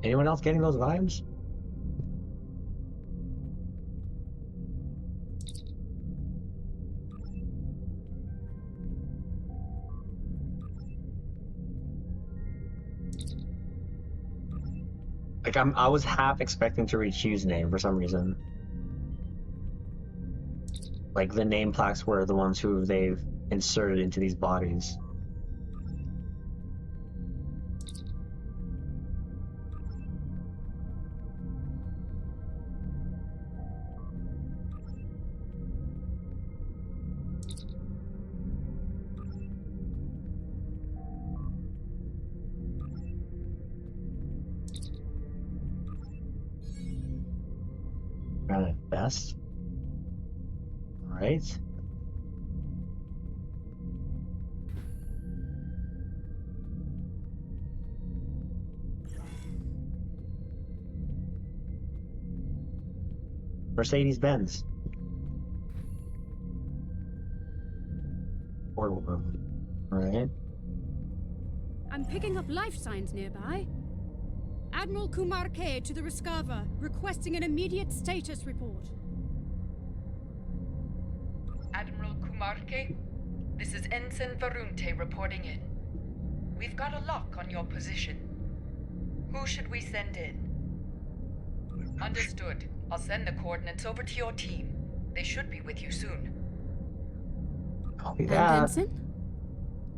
Anyone else getting those vibes? Like I was half expecting to read Hugh's name for some reason. Like the name plaques were the ones who they've inserted into these bodies. At best. All right. Mercedes-Benz. Portal room. All right. I'm picking up life signs nearby. Admiral Kumar K to the Rescava, requesting an immediate status report. Admiral Kumarke, this is Ensign Varunte reporting in. We've got a lock on your position. Who should we send in? Understood. I'll send the coordinates over to your team. They should be with you soon. Copy And that. Ensign?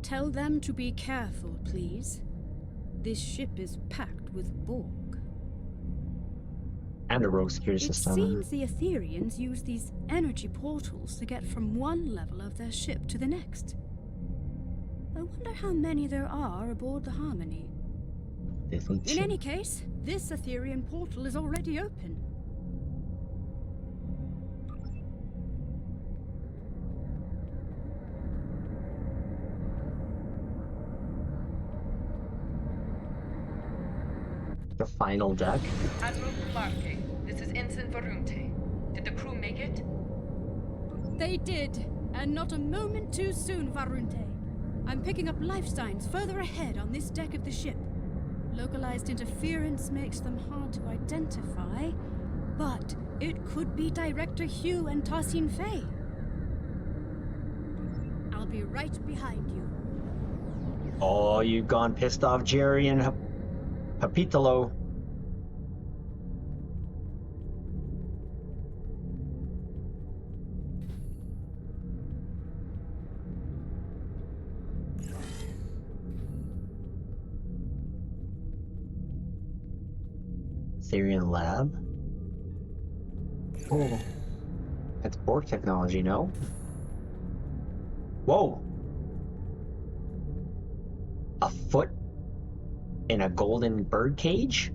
Tell them to be careful, please. This ship is packed with Borg. And a rogue security It system. seems the Etherians use these energy portals to get from one level of their ship to the next. I wonder how many there are aboard the Harmony. In any case, this Etherian portal is already open. The final deck. Admiral Kumarke, this is Ensign Varunte. Did the crew make it? They did, and not a moment too soon, Varunte. I'm picking up life signs further ahead on this deck of the ship. Localized interference makes them hard to identify, but it could be Director Hugh and Tassin Fey. I'll be right behind you. Oh, you've gone pissed off Jerry and Papitolo. Therian lab. Oh, that's Borg technology, no? Whoa! A foot in a golden bird cage?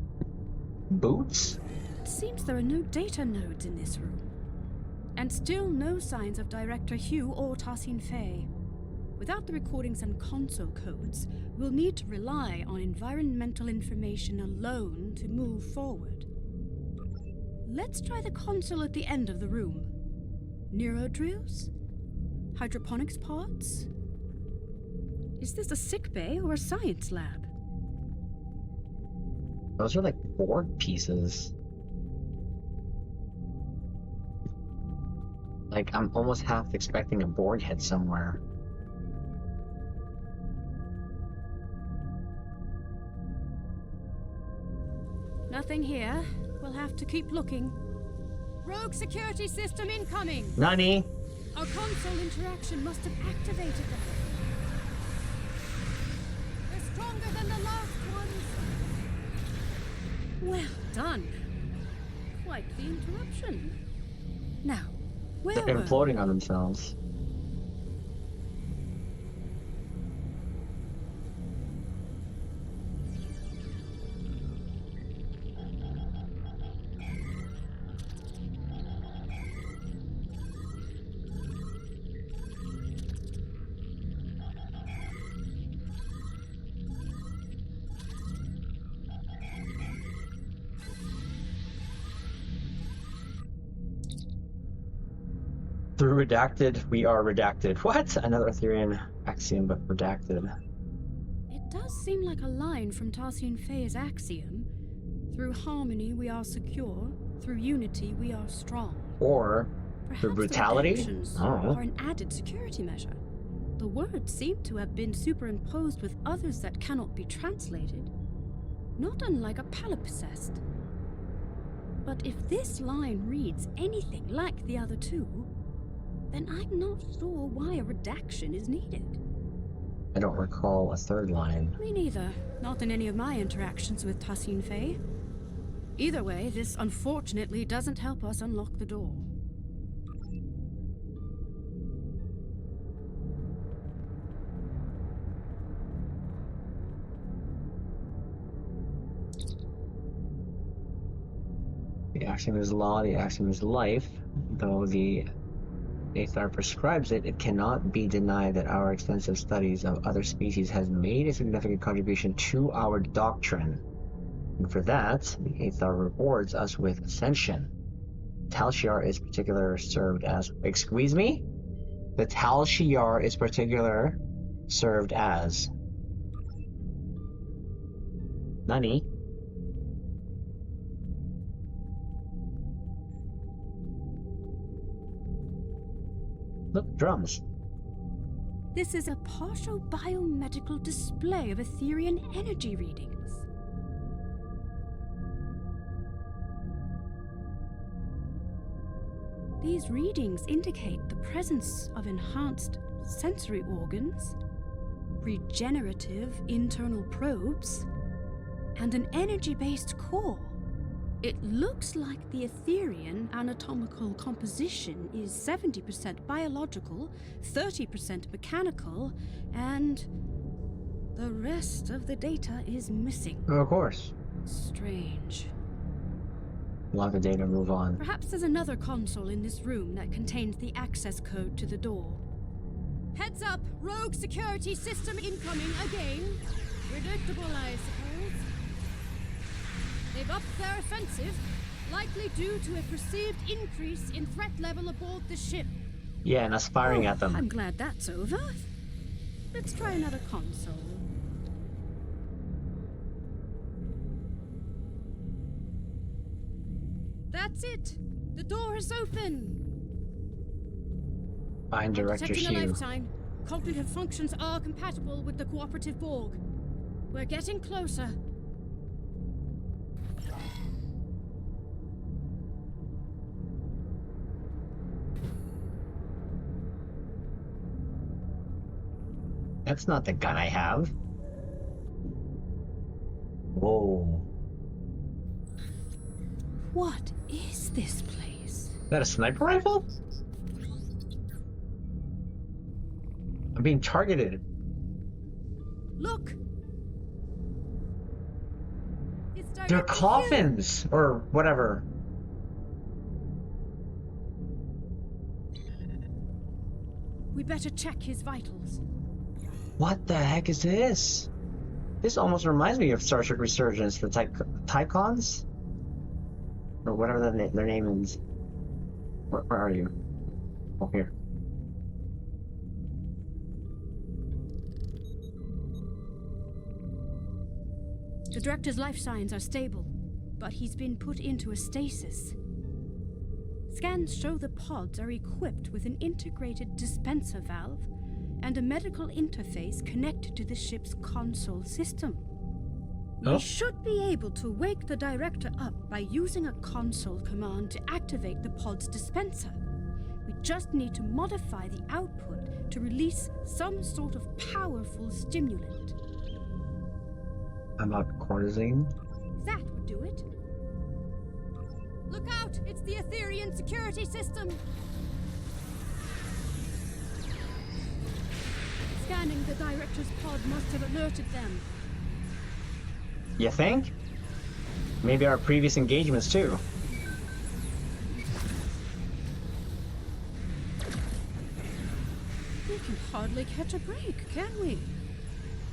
Boots? It seems there are no data nodes in this room. And still no signs of Director Hugh or Tassin Fey. Without the recordings and console codes, we'll need to rely on environmental information alone to move forward. Let's try the console at the end of the room. Neurodrills? Hydroponics pods? Is this a sick bay or a science lab? Those are like Borg pieces. Like, I'm almost half expecting a Borg head somewhere. Nothing here. We'll have to keep looking. Rogue security system incoming! Nani? Our console interaction must have activated them. They're stronger than the last ones. Well done. Quite the interruption. Now, where They're were imploding on themselves. Through redacted, we are redacted. What? Another Ethereum axiom, but redacted. It does seem like a line from Tassin Fey's axiom. Through harmony we are secure, through unity we are strong. Or Perhaps through brutality? The redactions Oh. are an added security measure. The words seem to have been superimposed with others that cannot be translated. Not unlike a palimpsest. But if this line reads anything like the other two, then I'm not sure why a redaction is needed. I don't recall a third line. Me neither. Not in any of my interactions with Tassin Fey. Either way, this unfortunately doesn't help us unlock the door. The axiom is law, the axiom is life. Though the Aethar prescribes it, it cannot be denied that our extensive studies of other species has made a significant contribution to our doctrine. And for that, the Aethar rewards us with ascension. Tal Shiar is particular served as... Excuse me? The Tal Shiar is particular served as... Nani? Look, drums. This is a partial biomedical display of Etherian energy readings. These readings indicate the presence of enhanced sensory organs, regenerative internal probes, and an energy-based core. It looks like the Etherian anatomical composition is 70% biological, 30% mechanical, and the rest of the data is missing. Of course. Strange. We'll have the data move on. Perhaps there's another console in this room that contains the access code to the door. Heads up! Rogue security system incoming again! Predictable, I suppose. They've upped their offensive, likely due to a perceived increase in threat level aboard the ship. Yeah, and us firing at them. I'm glad that's over. Let's try another console. That's it! The door is open! Find Director Detecting a Hugh. life sign. Cognitive functions are compatible with the cooperative Borg. We're getting closer. That's not the gun I have. Whoa. What is this place? Is that a sniper rifle? I'm being targeted. Look! It's They're directed coffins! Or whatever. We better check his vitals. What the heck is this? This almost reminds me of Star Trek Resurgence, the Tycons? Or whatever their name is. Where are you? Oh, here. The director's life signs are stable, but he's been put into a stasis. Scans show the pods are equipped with an integrated dispenser valve and a medical interface connected to the ship's console system. Oh. We should be able to wake the director up by using a console command to activate the pod's dispenser. We just need to modify the output to release some sort of powerful stimulant. About cortisone? That would do it. Look out! It's the Etherian security system! Scanning the director's pod must have alerted them. You think? Maybe our previous engagements too. We can hardly catch a break, can we?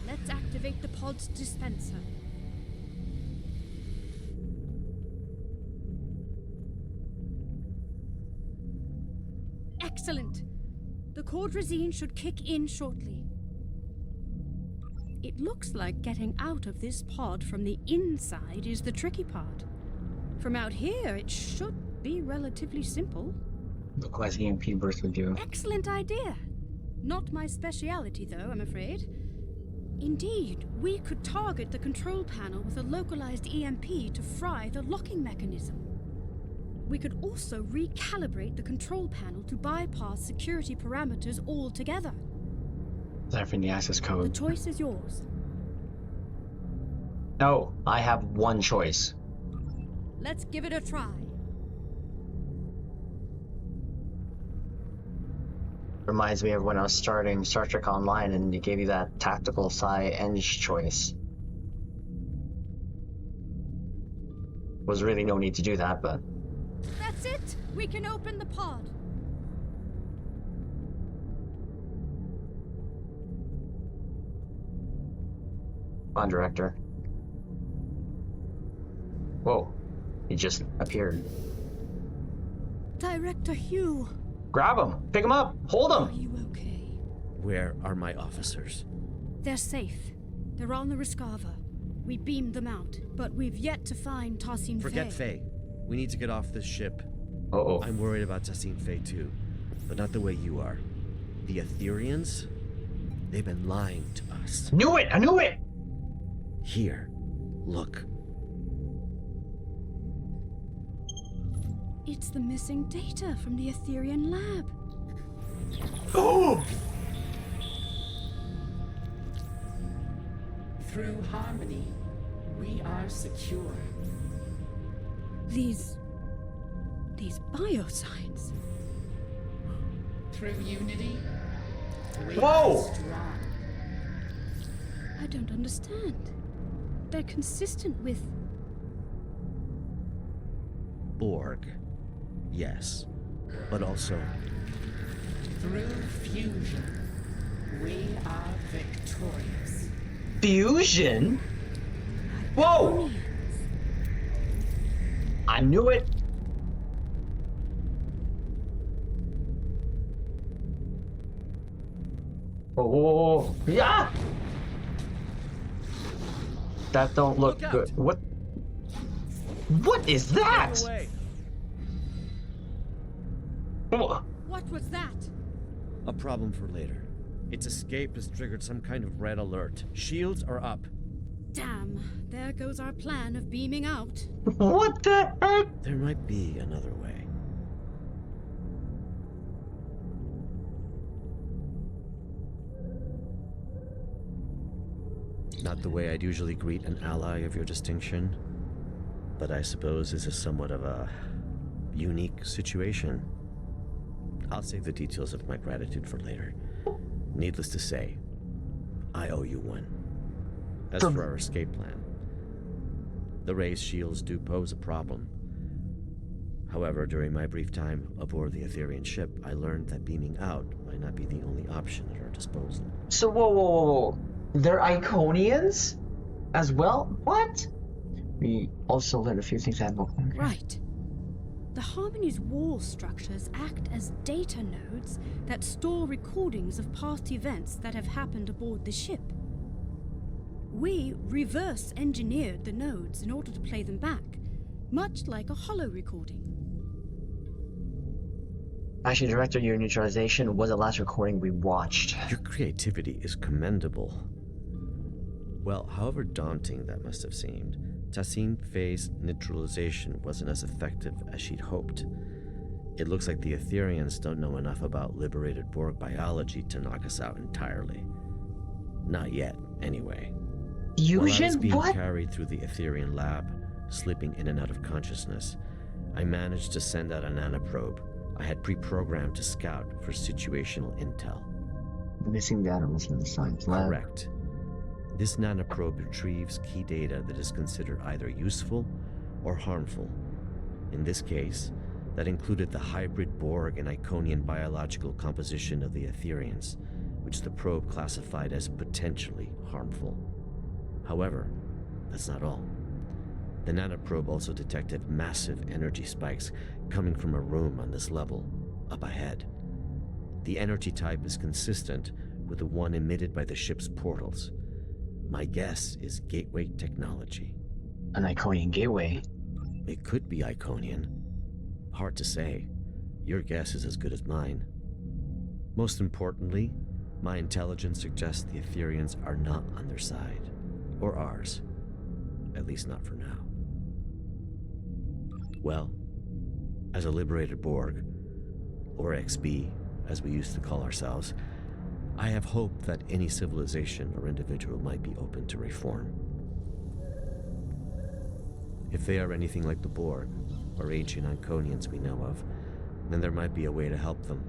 Let's activate the pod's dispenser. Excellent! The cordrazine should kick in shortly. It looks like getting out of this pod from the inside is the tricky part. From out here, it should be relatively simple. Look like EMP burst would do. Excellent idea. Not my speciality, though, I'm afraid. Indeed, we could target the control panel with a localized EMP to fry the locking mechanism. We could also recalibrate the control panel to bypass security parameters altogether. Ciphering the access The code. choice is yours. No, I have one choice. Let's give it a try. Reminds me of when I was starting Star Trek Online and you gave you that tactical psi-eng choice. Was really no need to do that, but... That's it! We can open the pod. Come on, Director. Whoa. He just appeared. Director Hugh, Grab him! Pick him up! Hold are him! you okay? Where are my officers? They're safe. They're on the Rescava. We beamed them out, but we've yet to find Tassin Forget Faye. We need to get off this ship. Uh-oh. I'm worried about Tassin Faye too, but not the way you are. The Etherians? They've been lying to us. Knew it! I knew it! Here, look. It's the missing data from the Etherean lab. Oh! Through harmony, we are secure. These biosigns. Through unity, we Whoa! are strong. I don't understand. They're consistent with... Borg. Yes. But also, Through fusion, we are victorious. Fusion? Whoa! I knew it. Oh, yeah. That don't look Look good. out. What? What is that? get away! Oh, What was that? A problem for later. Its escape has triggered some kind of red alert. Shields are up. Damn, there goes our plan of beaming out. what the heck? There might be another way. Not the way I'd usually greet an ally of your distinction, but I suppose this is somewhat of a unique situation. I'll save the details of my gratitude for later. Needless to say, I owe you one. As for our escape plan, the raised shields do pose a problem. However, during my brief time aboard the Etherean ship, I learned that beaming out might not be the only option at our disposal. So whoa. They're Iconians as well? What? We also learned a few things that book. Right. The Harmony's wall structures act as data nodes that store recordings of past events that have happened aboard the ship. We reverse engineered the nodes in order to play them back, much like a holo recording. Actually, Director, your neutralization was the last recording we watched. Your creativity is commendable. Well, however daunting that must have seemed, Tassim Faye's neutralization wasn't as effective as she'd hoped. It looks like the Etherians don't know enough about liberated Borg biology to knock us out entirely. Not yet, anyway. While I was Fusion? being What? carried through the Etherian lab, slipping in and out of consciousness, I managed to send out a nanoprobe I had pre-programmed to scout for situational intel. Missing data was in the science lab. Correct. This nanoprobe retrieves key data that is considered either useful or harmful. In this case, that included the hybrid Borg and Iconian biological composition of the Etherians, which the probe classified as potentially harmful. However, that's not all. The nanoprobe also detected massive energy spikes coming from a room on this level, up ahead. The energy type is consistent with the one emitted by the ship's portals. My guess is gateway technology. An Iconian gateway. It could be Iconian. Hard to say. Your guess is as good as mine. Most importantly, my intelligence suggests the Etherians are not on their side. Or ours. At least not for now. Well, as a liberated Borg, or XB, as we used to call ourselves, I have hope that any civilization or individual might be open to reform. If they are anything like the Borg, or ancient Iconians we know of, then there might be a way to help them.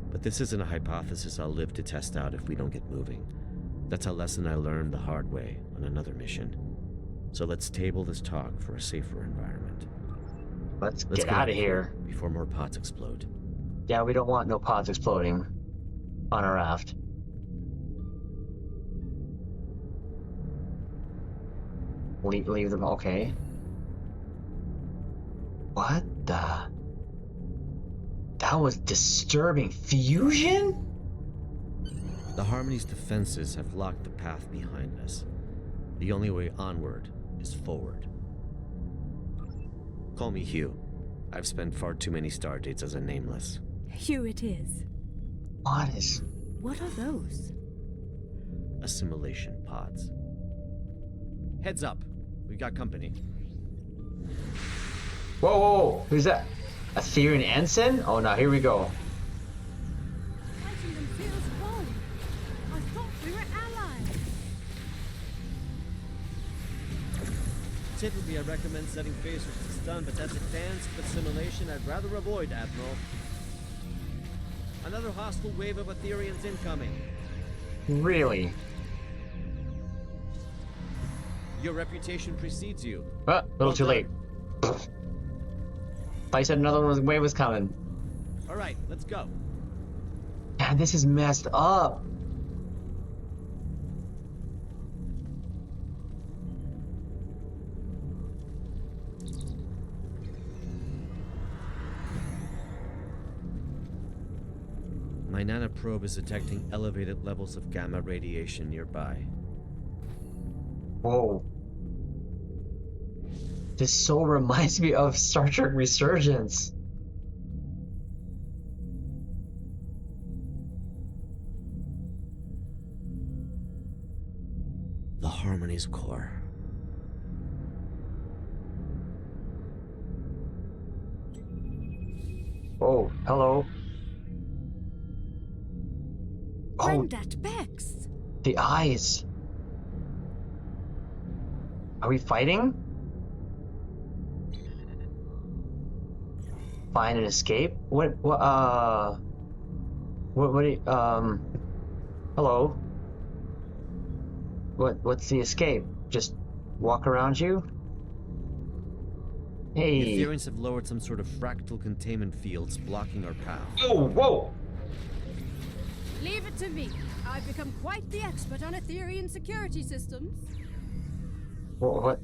But this isn't a hypothesis I'll live to test out if we don't get moving. That's a lesson I learned the hard way on another mission. So let's table this talk for a safer environment. Let's Let's get out of here. before more pods explode. Yeah, we don't want no pods exploding on our raft. Leave them, okay. What the? That was disturbing. Fusion? The Harmony's defenses have locked the path behind us. The only way onward is forward. Call me Hugh. I've spent far too many stardates as a nameless. Hugh it is. What is? What are those? Assimilation pods. Heads up. We got company. Whoa, whoa, whoa. Who's that? Aetherian ensign? Oh no, here we go. Fighting them feels wrong. I thought we were allies. Typically, I recommend setting phasers to stun, but that's advanced assimilation I'd rather avoid, Admiral. Another hostile wave of Aetherians incoming. Really? Your reputation precedes you. A little too late. I said another wave was coming. All right, let's go. God, this is messed up. My nanoprobe is detecting elevated levels of gamma radiation nearby. Whoa. This so reminds me of Star Trek Resurgence. The Harmony's core. Oh, hello. Oh, Granddad Bex. the eyes. Are we fighting? Find an escape? What do you, hello? What's the escape? Just walk around you? The Hey. Aetherians have lowered some sort of fractal containment fields blocking our path. Oh, whoa! Leave it to me. I've become quite the expert on Aetherian security systems. What?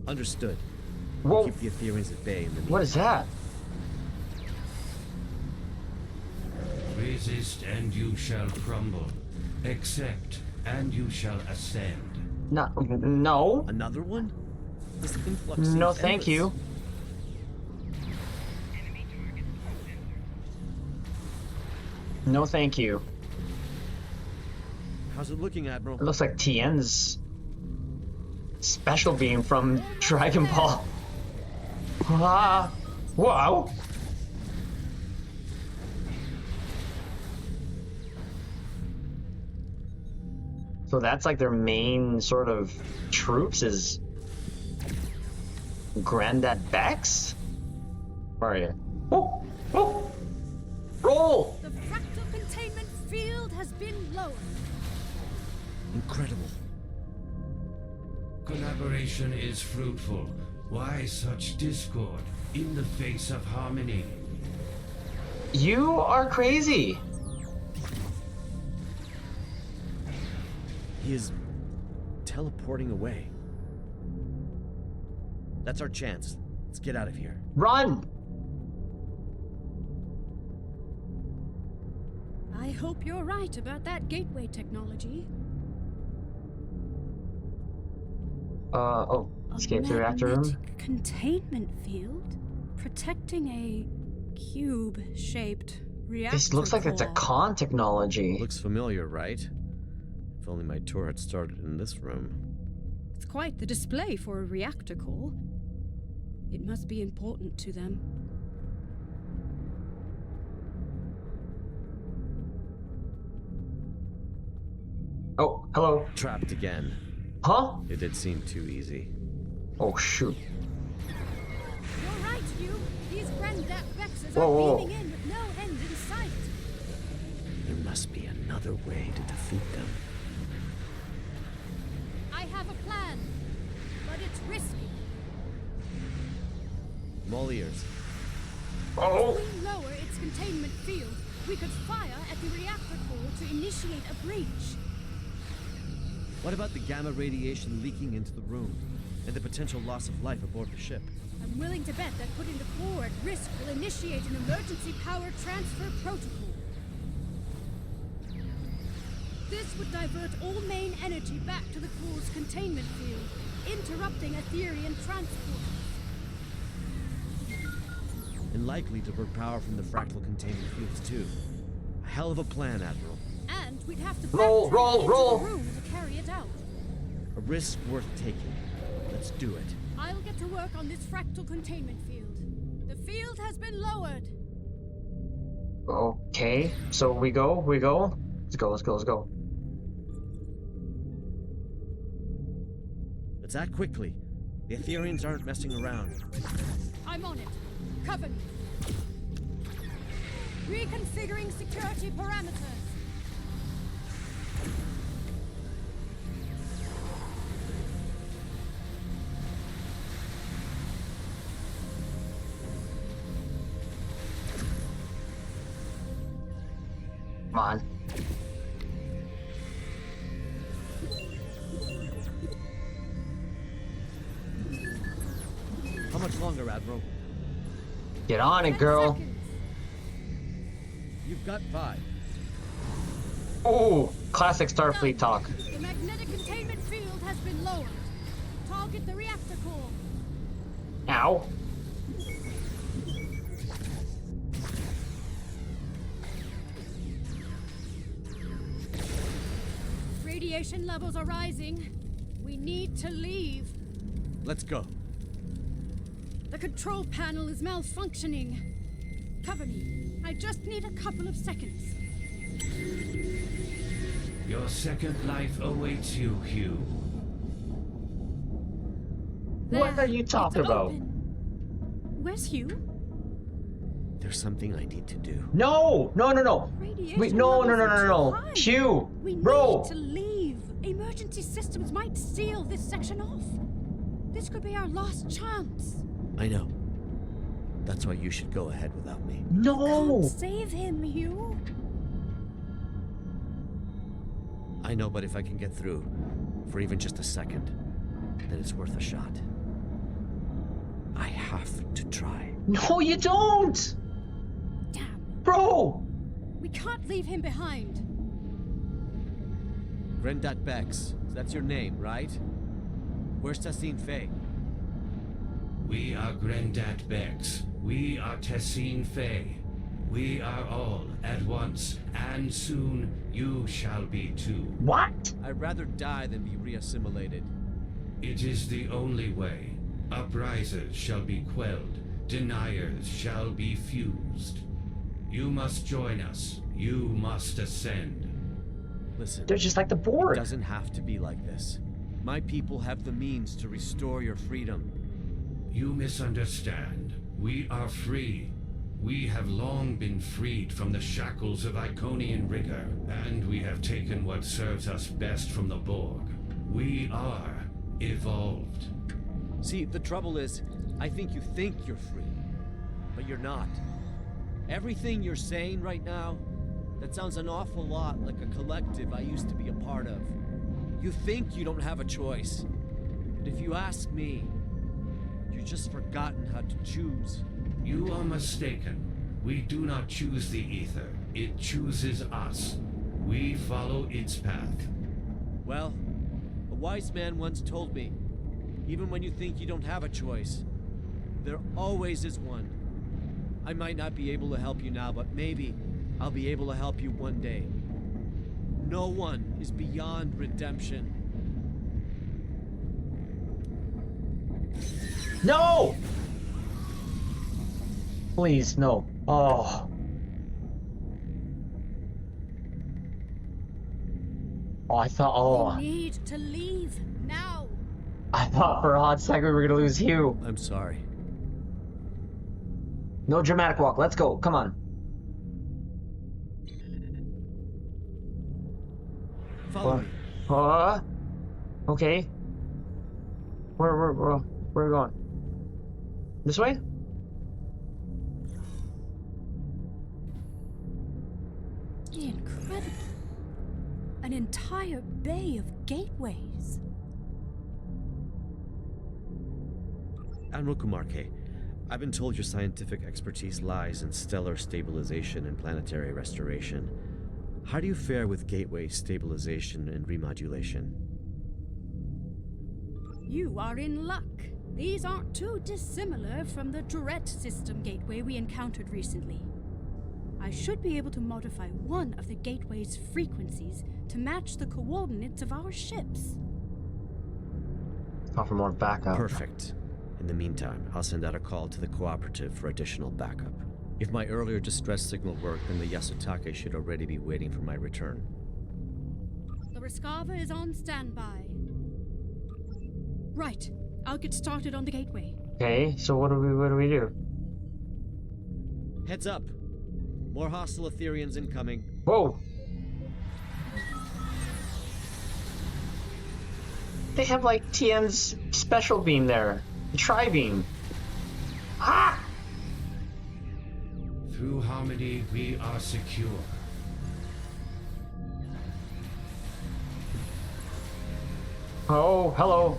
Understood. Whoa! Keep the Aetherians at bay in the What is that? Resist and you shall crumble. Accept and you shall ascend. No. Another one? This influx No, seems thank endless. you. No, thank you. How's it looking, Admiral? It looks like Tien's special beam from Dragon Ball. Ah, wow. So that's like their main sort of troops is Granddad Bex? Where are you? Oh, oh, roll! The fractal containment field has been lowered. Incredible. Collaboration is fruitful. Why such discord in the face of harmony? You are crazy. He is teleporting away. That's our chance. Let's get out of here. Run! I hope you're right about that gateway technology. Oh, escape the reactor room. Magnetic containment field protecting a cube-shaped reactor. This looks like it's a core. con technology. Looks familiar, right? If only my tour had started in this room. It's quite the display for a reactor core. It must be important to them. Oh, hello. Trapped again. Huh? It did seem too easy. Oh, shoot. You're right, Hugh. These Granddad Bexes Whoa, are whoa. beaming in with no end in sight. There must be another way to defeat them. I have a plan, but it's risky. I'm all ears. Oh! If we lower its containment field, we could fire at the reactor core to initiate a breach. What about the gamma radiation leaking into the room and the potential loss of life aboard the ship? I'm willing to bet that putting the core at risk will initiate an emergency power transfer protocol. This would divert all main energy back to the core's containment field, interrupting Aetherian transport. And likely divert power from the fractal containment fields too. A hell of a plan, Admiral. And we'd have to Roll, backtrack roll, into roll. the room to carry it out. A risk worth taking. Let's do it. I'll get to work on this fractal containment field. The field has been lowered. Okay, so we go. Let's go. Let's act quickly. The Ethereans aren't messing around. I'm on it. Cover me. Reconfiguring security parameters. Come on. How much longer, Admiral? Get on it, 10 girl. seconds. You've got 5. Oh, classic Starfleet talk. The magnetic containment field has been lowered. Target the reactor core. Ow. Radiation levels are rising. We need to leave. Let's go. The control panel is malfunctioning. Cover me. I just need a couple of seconds. Your second life awaits you, Hugh. What There, are you talking it's about? open. Where's Hugh? There's something I need to do. No. Radiation Wait, no. levels are too high. Hugh, We bro. need to leave. Emergency systems might seal this section off. This could be our last chance. I know. That's why you should go ahead without me. No. Can't save him, Hugh. I know, but if I can get through, for even just a second, then it's worth a shot. I have to try. No, you don't. Damn. Bro. We can't leave him behind. Grendat Bex, that's your name, right? Where's Tassine Faye? We are Grendat Bex. We are Tessine Faye. We are all at once, and soon you shall be too. What? I'd rather die than be reassimilated. It is the only way. Uprisers shall be quelled. Deniers shall be fused. You must join us. You must ascend. Listen, They're just like the it Borg. doesn't have to be like this. My people have the means to restore your freedom. You misunderstand. We are free. We have long been freed from the shackles of Iconian rigor, and we have taken what serves us best from the Borg. We are evolved. See, the trouble is, I think you think you're free, but you're not. Everything you're saying right now, that sounds an awful lot like a collective I used to be a part of. You think you don't have a choice, but if you ask me, you've just forgotten how to choose. You are mistaken. We do not choose the ether. It chooses us. We follow its path. Well, a wise man once told me, even when you think you don't have a choice, there always is one. I might not be able to help you now, but maybe I'll be able to help you one day. No one is beyond redemption. No! Please, no. Oh. Oh, I thought, We need to leave now. I thought for a hot second we were gonna lose Hugh. I'm sorry. No dramatic walk, let's go, come on. Follow me. Okay. Where are we going? This way? Incredible. An entire bay of gateways. Admiral Kumarke, I've been told your scientific expertise lies in stellar stabilization and planetary restoration. How do you fare with gateway stabilization and remodulation? You are in luck. These aren't too dissimilar from the Tourette system gateway we encountered recently. I should be able to modify one of the gateway's frequencies to match the coordinates of our ships. Call for more backup. Perfect. In the meantime, I'll send out a call to the cooperative for additional backup. If my earlier distress signal worked, then the Yasutake should already be waiting for my return. The Rescava is on standby. Right. I'll get started on the gateway. Okay, so what do we do? Heads up! More hostile Etherians incoming. Whoa! They have like TN's special beam there. The tri-beam. Ah! Through harmony, we are secure. Oh, hello.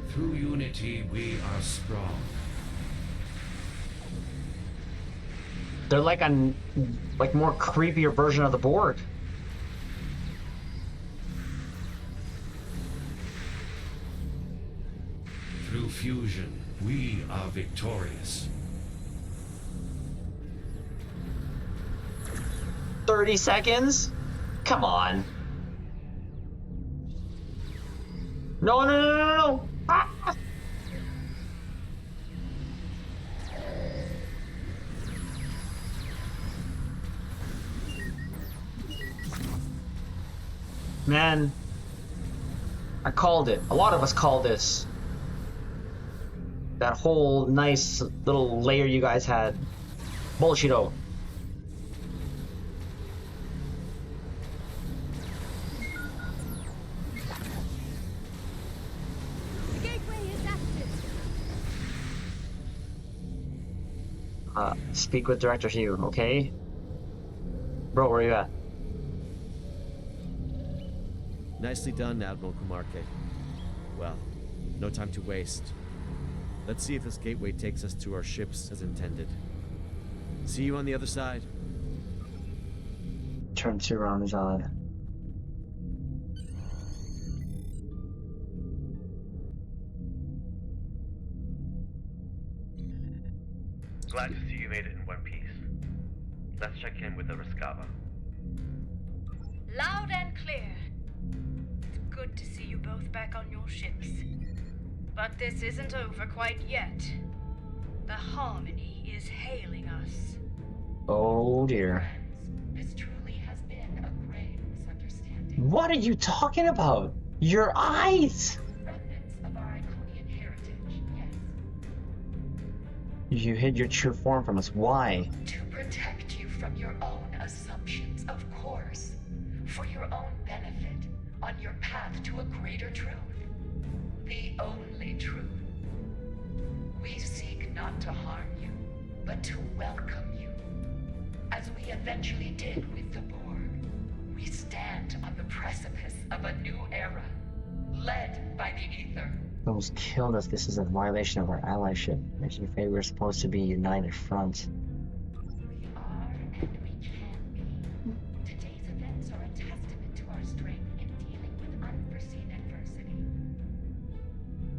Through unity, we are strong. They're like a more creepier version of the Borg. Through fusion, we are victorious. 30 seconds? Come on. No. Ah! Man, I called it. A lot of us called this. That whole nice little layer you guys had. Bullshit-o. The gateway is active. Speak with Director Hugh, okay? Bro, where you at? Nicely done, Admiral Kumarke. Well, no time to waste. Let's see if this gateway takes us to our ships as intended. See you on the other side. Turn to Ram Izad. Glad to see you made it in one piece. Let's check in with the Rescava. Loud and clear. It's good to see you both back on your ships. But this isn't over quite yet. The Harmony is hailing us. Oh dear. This truly has been a grave misunderstanding. What are you talking about? Your eyes! Remnants of our Iconian heritage, yes. You hid your true form from us. Why? To protect you from your own assumptions, of course. For your own benefit, on your path to a greater truth. The only truth. We seek not to harm you, but to welcome you. As we eventually did with the Borg, we stand on the precipice of a new era, led by the Ether. Almost killed us. This is a violation of our allyship. Making afraid we're supposed to be united front. We are and we can be. Today's events are a testament to our strength in dealing with unforeseen adversity.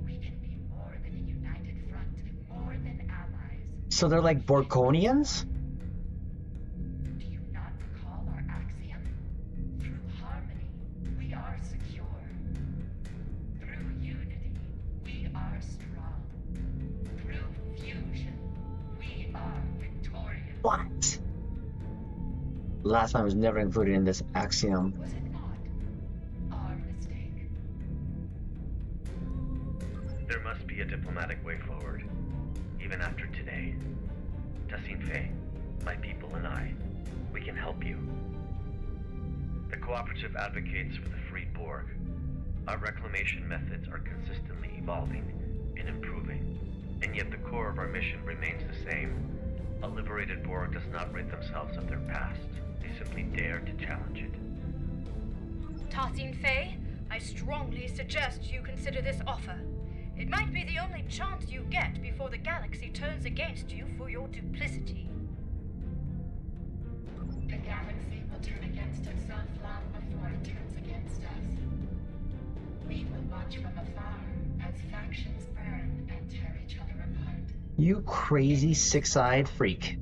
We can be more than a united front, more than allies. So they're like Borgonians? Do you not recall our axiom? Through harmony, we are secure. Through unity, we are strong. Through fusion, we are victorious. What? Last time was never included in this axiom. Was it not? Our mistake. There must be a diplomatic way forward, even after today. Tassine Fey, my people and I, we can help you. The cooperative advocates for the free Borg. Our reclamation methods are consistently evolving and improving, and yet the core of our mission remains the same. A liberated Borg does not rid themselves of their past. They simply dare to challenge it. Tassine Fey, I strongly suggest you consider this offer. It might be the only chance you get before the galaxy turns against you for your duplicity. The galaxy will turn against itself long before it turns against us. We will watch from afar as factions burn and tear each other apart. You crazy six-eyed freak.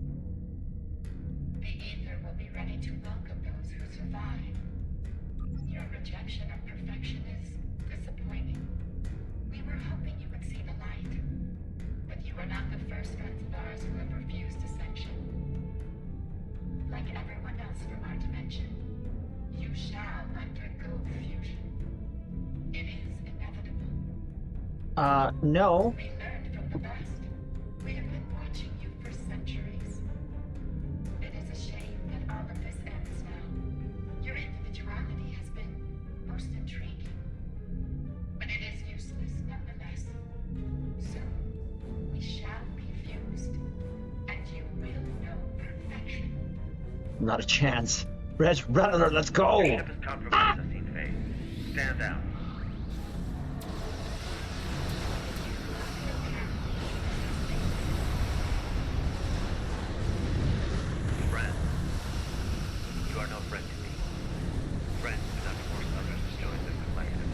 The Ether will be ready to welcome those who survive. Your rejection of perfection is disappointing. We were hoping you would see the light, but you are not the first friends of ours who have refused ascension. Like everyone else from our dimension, you shall undergo fusion. It is inevitable. No. We learned from the best. We have been watching you for centuries. It is a shame that all of this ends now. Your individuality has been most intriguing, but it is useless nonetheless. So, we shall be fused, and you will know perfection. Not a chance. Reg, run, let's go! Your ship is compromised, Assassin Faye. Stand down. Friend. You are no friend to me. Friends do not force others to join their collective.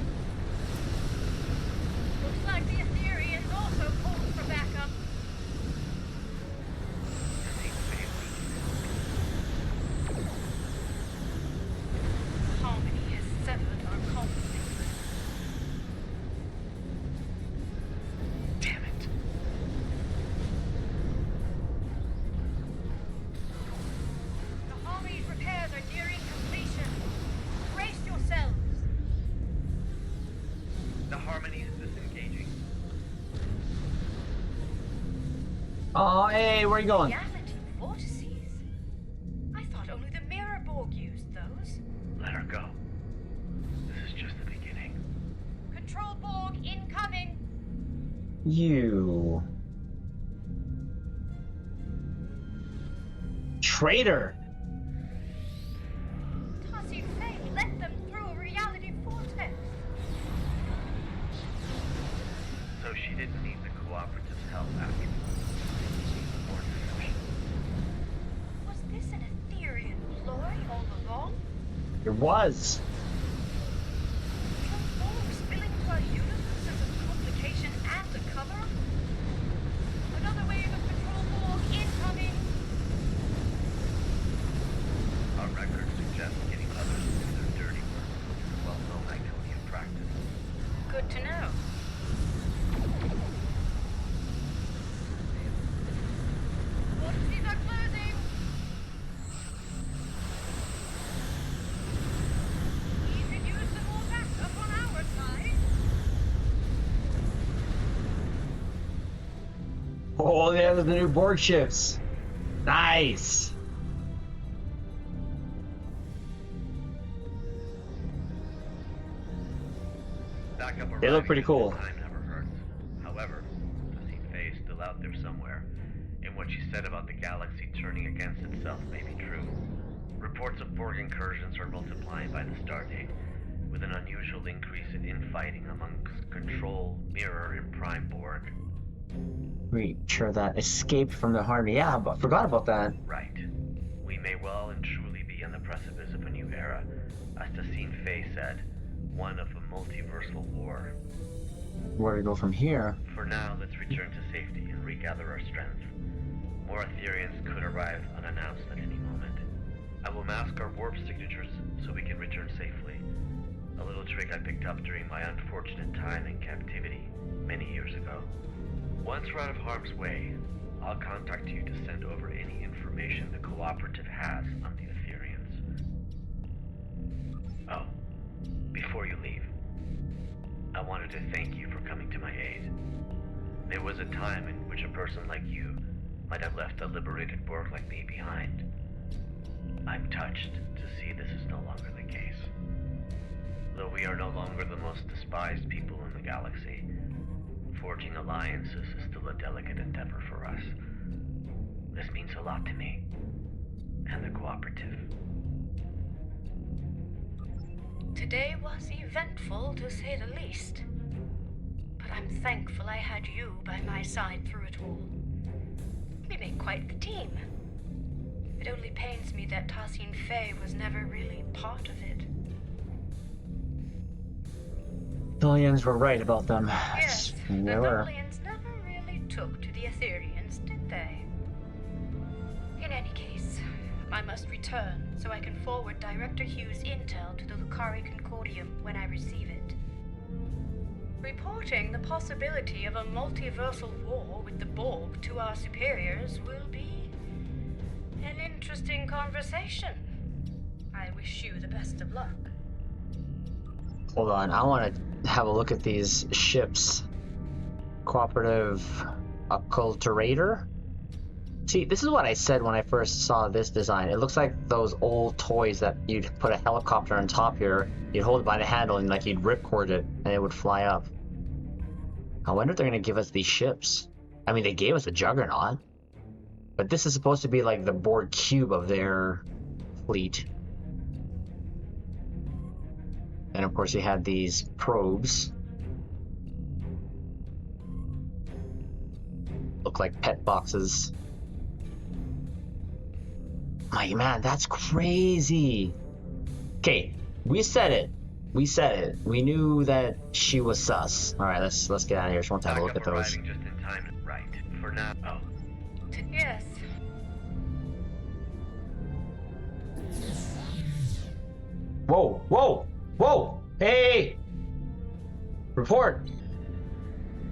Looks like the Ethereans also called for backup. Assassin Faye weak. Harmony has severed our conflict. Damn it. The Harmony's repairs are nearing completion. Brace yourselves. The Harmony is disengaging. Oh, hey, where are you going? Reality vortices? I thought only the Mirror Borg used those. Let her go. This is just the beginning. Control Borg incoming. You. Traitor! Tassie Faye let them through a reality vortex. So she didn't need the cooperative's help after more deception. Was this an Etherean ploy all along? It was. Some Borg spilling to our universe as a complication and a cover-up? Another wave of Control Borg incoming. Our records suggest getting others to do their dirty work is a well-known Iconian practice. Good to know. Vortices are closing. We could use some more backup on our side. Oh, yeah, there's the new Borg ships. Nice. Backup They look pretty arriving cool. at time never hurts. However, Assassin Faye is still out there somewhere, and what she said about the galaxy turning against itself may be true. Reports of Borg incursions are multiplying by the stardate, with an unusual increase in infighting amongst Control, Mirror, and Prime Borg. Sure that escaped from the Harmony. Yeah, but forgot about that. Right. We may well and truly be on the precipice of a new era, as Assassin Faye said, one of a multiversal war. Where do we go from here? For now, let's return to safety and regather our strength. More Ethereans could arrive unannounced at any moment. I will mask our warp signatures so we can return safely. A little trick I picked up during my unfortunate time in captivity many years ago. Once we're out of harm's way, I'll contact you to send over any information the Cooperative has on the Ethereans. Oh, before you leave, I wanted to thank you for coming to my aid. There was a time in which a person like you might have left a liberated Borg like me behind. I'm touched to see this is no longer the case. Though we are no longer the most despised people in the galaxy, forging alliances is still a delicate endeavor for us. This means a lot to me, and the Cooperative. Today was eventful, to say the least. But I'm thankful I had you by my side through it all. We made quite the team. It only pains me that Tassin Faye was never really part of it. Billions were right about them. Yes, the They were. Tholians never really took to the Ethereans, did they? In any case, I'm must return so I can forward Director Hugh's intel to the Lucari Concordium when I receive it. Reporting the possibility of a multiversal war with the Borg to our superiors will be an interesting conversation. I wish you the best of luck. Hold on, I want to have a look at these ships. Cooperative Acculturator? See, this is what I said when I first saw this design. It looks like those old toys that you'd put a helicopter on top here, you'd hold it by the handle and like you'd ripcord it and it would fly up. I wonder if they're gonna give us these ships. I mean, they gave us a Juggernaut, but this is supposed to be like the Borg cube of their fleet. And of course you had these probes. Look like pet boxes. My man, that's crazy. Okay, we said it. We said it. We knew that she was sus. All right, let's get out of here. Just want to have a look at those. Arriving just in time. Right. For now. Oh. Yes. Whoa, whoa, whoa! Hey! Report.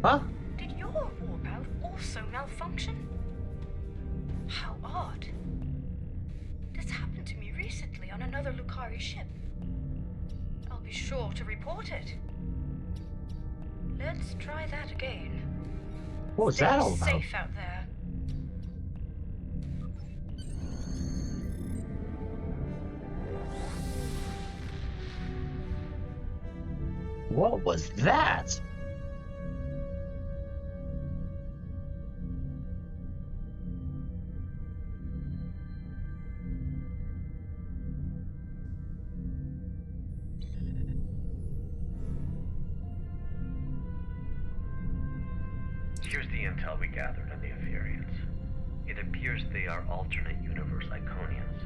Huh? Did your warp out also malfunction? How odd. This happened to me recently on another Lucari ship. I'll be sure to report it. Let's try that again. What was that all about? Stay safe out there. What was that? Here's the intel we gathered on the Aetherians. It appears they are alternate universe Iconians,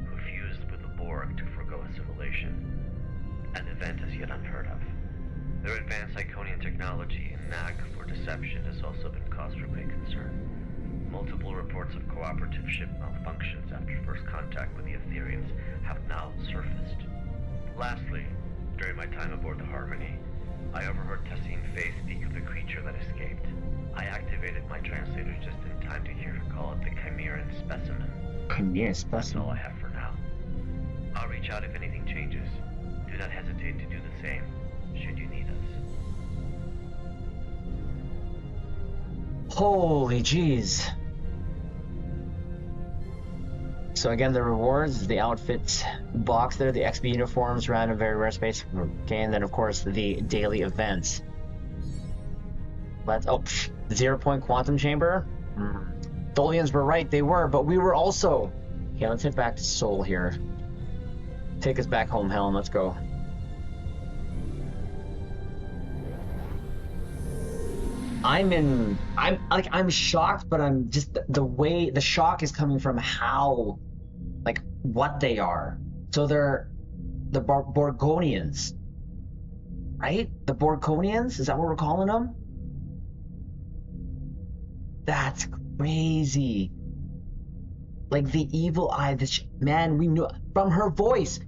who fused with the Borg to forgo assimilation. An event as yet unheard of. Their advanced Iconian technology and knack for deception has also been cause for great concern. Multiple reports of cooperative ship malfunctions after first contact with the Aetherians have now surfaced. Lastly, during my time aboard the Harmony, I overheard Tassine Faye speak of the creature that escaped. I activated my translator just in time to hear her call it the Chimeran Specimen. Chimeran That's all Specimen? I have for now. I'll reach out if anything changes. Do not hesitate to do the same, should you need us. Holy jeez. So again, the rewards, the outfit box there, the XP uniforms, random very rare space. Okay, and then of course the daily events. Let's 0-point quantum chamber. Tholians were right, they were, but we were also. Okay, let's head back to Seoul here. Take us back home, Helen, let's go. I'm shocked, but I'm just the way the shock is coming from how, like, what they are. So they're the Borgonians, right? The Borgonians, is that what we're calling them? That's crazy. Like the evil eye, man, we knew from her voice.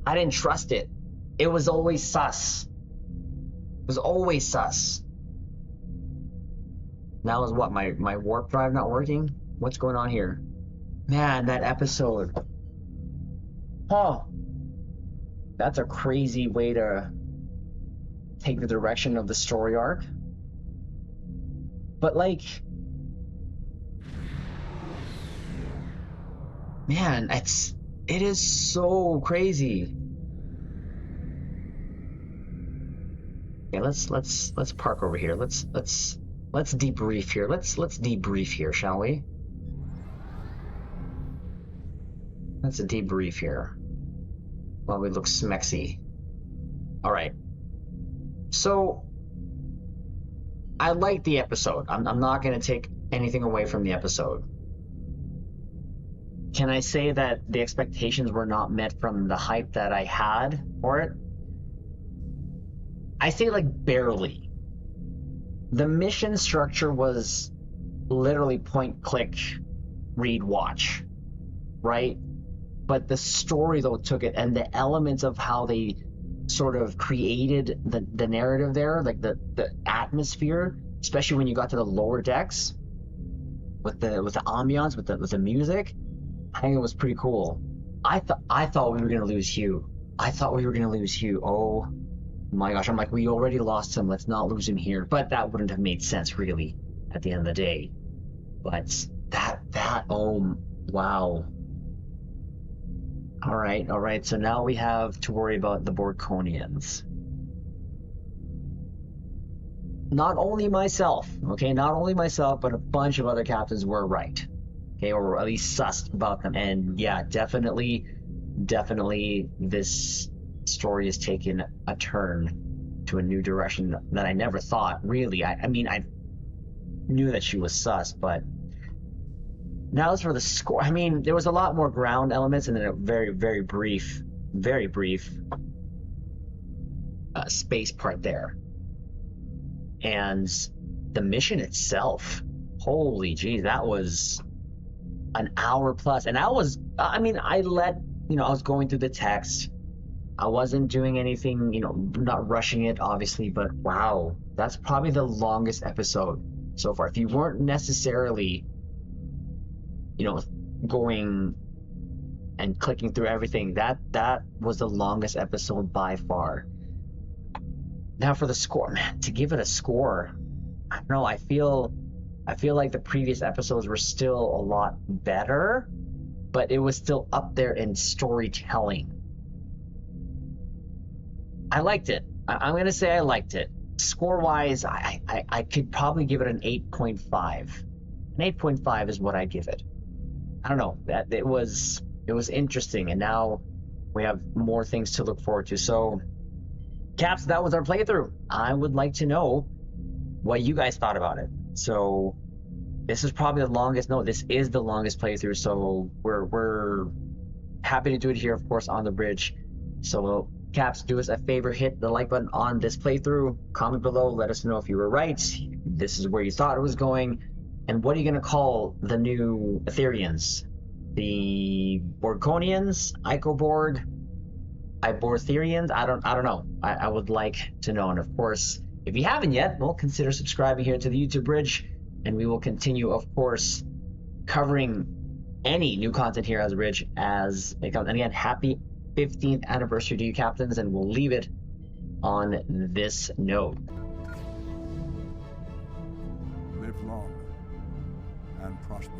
I didn't trust it. It was always sus. Now is what, my warp drive not working? What's going on here? Man, that episode. Oh, that's a crazy way to take the direction of the story arc. But like, man, it is so crazy. Okay, let's park over here. Let's debrief here. Let's debrief here, shall we? Let's debrief here while we look smexy. All right. So I liked the episode. I'm not going to take anything away from the episode. Can I say that the expectations were not met from the hype that I had for it? I say like barely. The mission structure was literally point click read, watch, right? But the story though took it, and the elements of how they sort of created the narrative there, like the atmosphere, especially when you got to the lower decks with the ambiance, with the music. I think it was pretty cool. I thought we were gonna lose Hugh. I thought we were gonna lose Hugh. Oh my gosh, I'm like, we already lost him. Let's not lose him here. But that wouldn't have made sense really at the end of the day. But that oh wow. All right. So now we have to worry about the Borkonians. Not only myself, but a bunch of other captains were right. Okay, or at least sussed about them. And yeah, definitely this story has taken a turn to a new direction that I never thought, really. I mean, I knew that she was sus, but now as for the score, I mean, there was a lot more ground elements and then a very brief space part there. And the mission itself, holy geez, that was an hour plus. And I was going through the text. I wasn't doing anything, not rushing it, obviously, but wow, that's probably the longest episode so far. If you weren't necessarily going and clicking through everything, that was the longest episode by far. Now for the score, man, to give it a score, I don't know, I feel like the previous episodes were still a lot better, but it was still up there in storytelling. I liked it. I'm gonna say I liked it. Score-wise, I could probably give it an 8.5. An 8.5 is what I'd give it. I don't know, that it was interesting, and now we have more things to look forward to. So, Caps, that was our playthrough. I would like to know what you guys thought about it. So, this is probably the longest. No, this is the longest playthrough. So we're happy to do it here, of course, on the bridge. So, Caps, do us a favor, hit the like button on this playthrough. Comment below, let us know if you were right. This is where you thought it was going. And what are you going to call the new Etherians? The Borkonians? Icoborg? Ibortherians? I don't know. I would like to know. And of course, if you haven't yet, well, consider subscribing here to the YouTube Bridge. And we will continue, of course, covering any new content here as Bridge as it comes. And again, happy 15th anniversary to you, Captains. And we'll leave it on this note. Live long and prosper.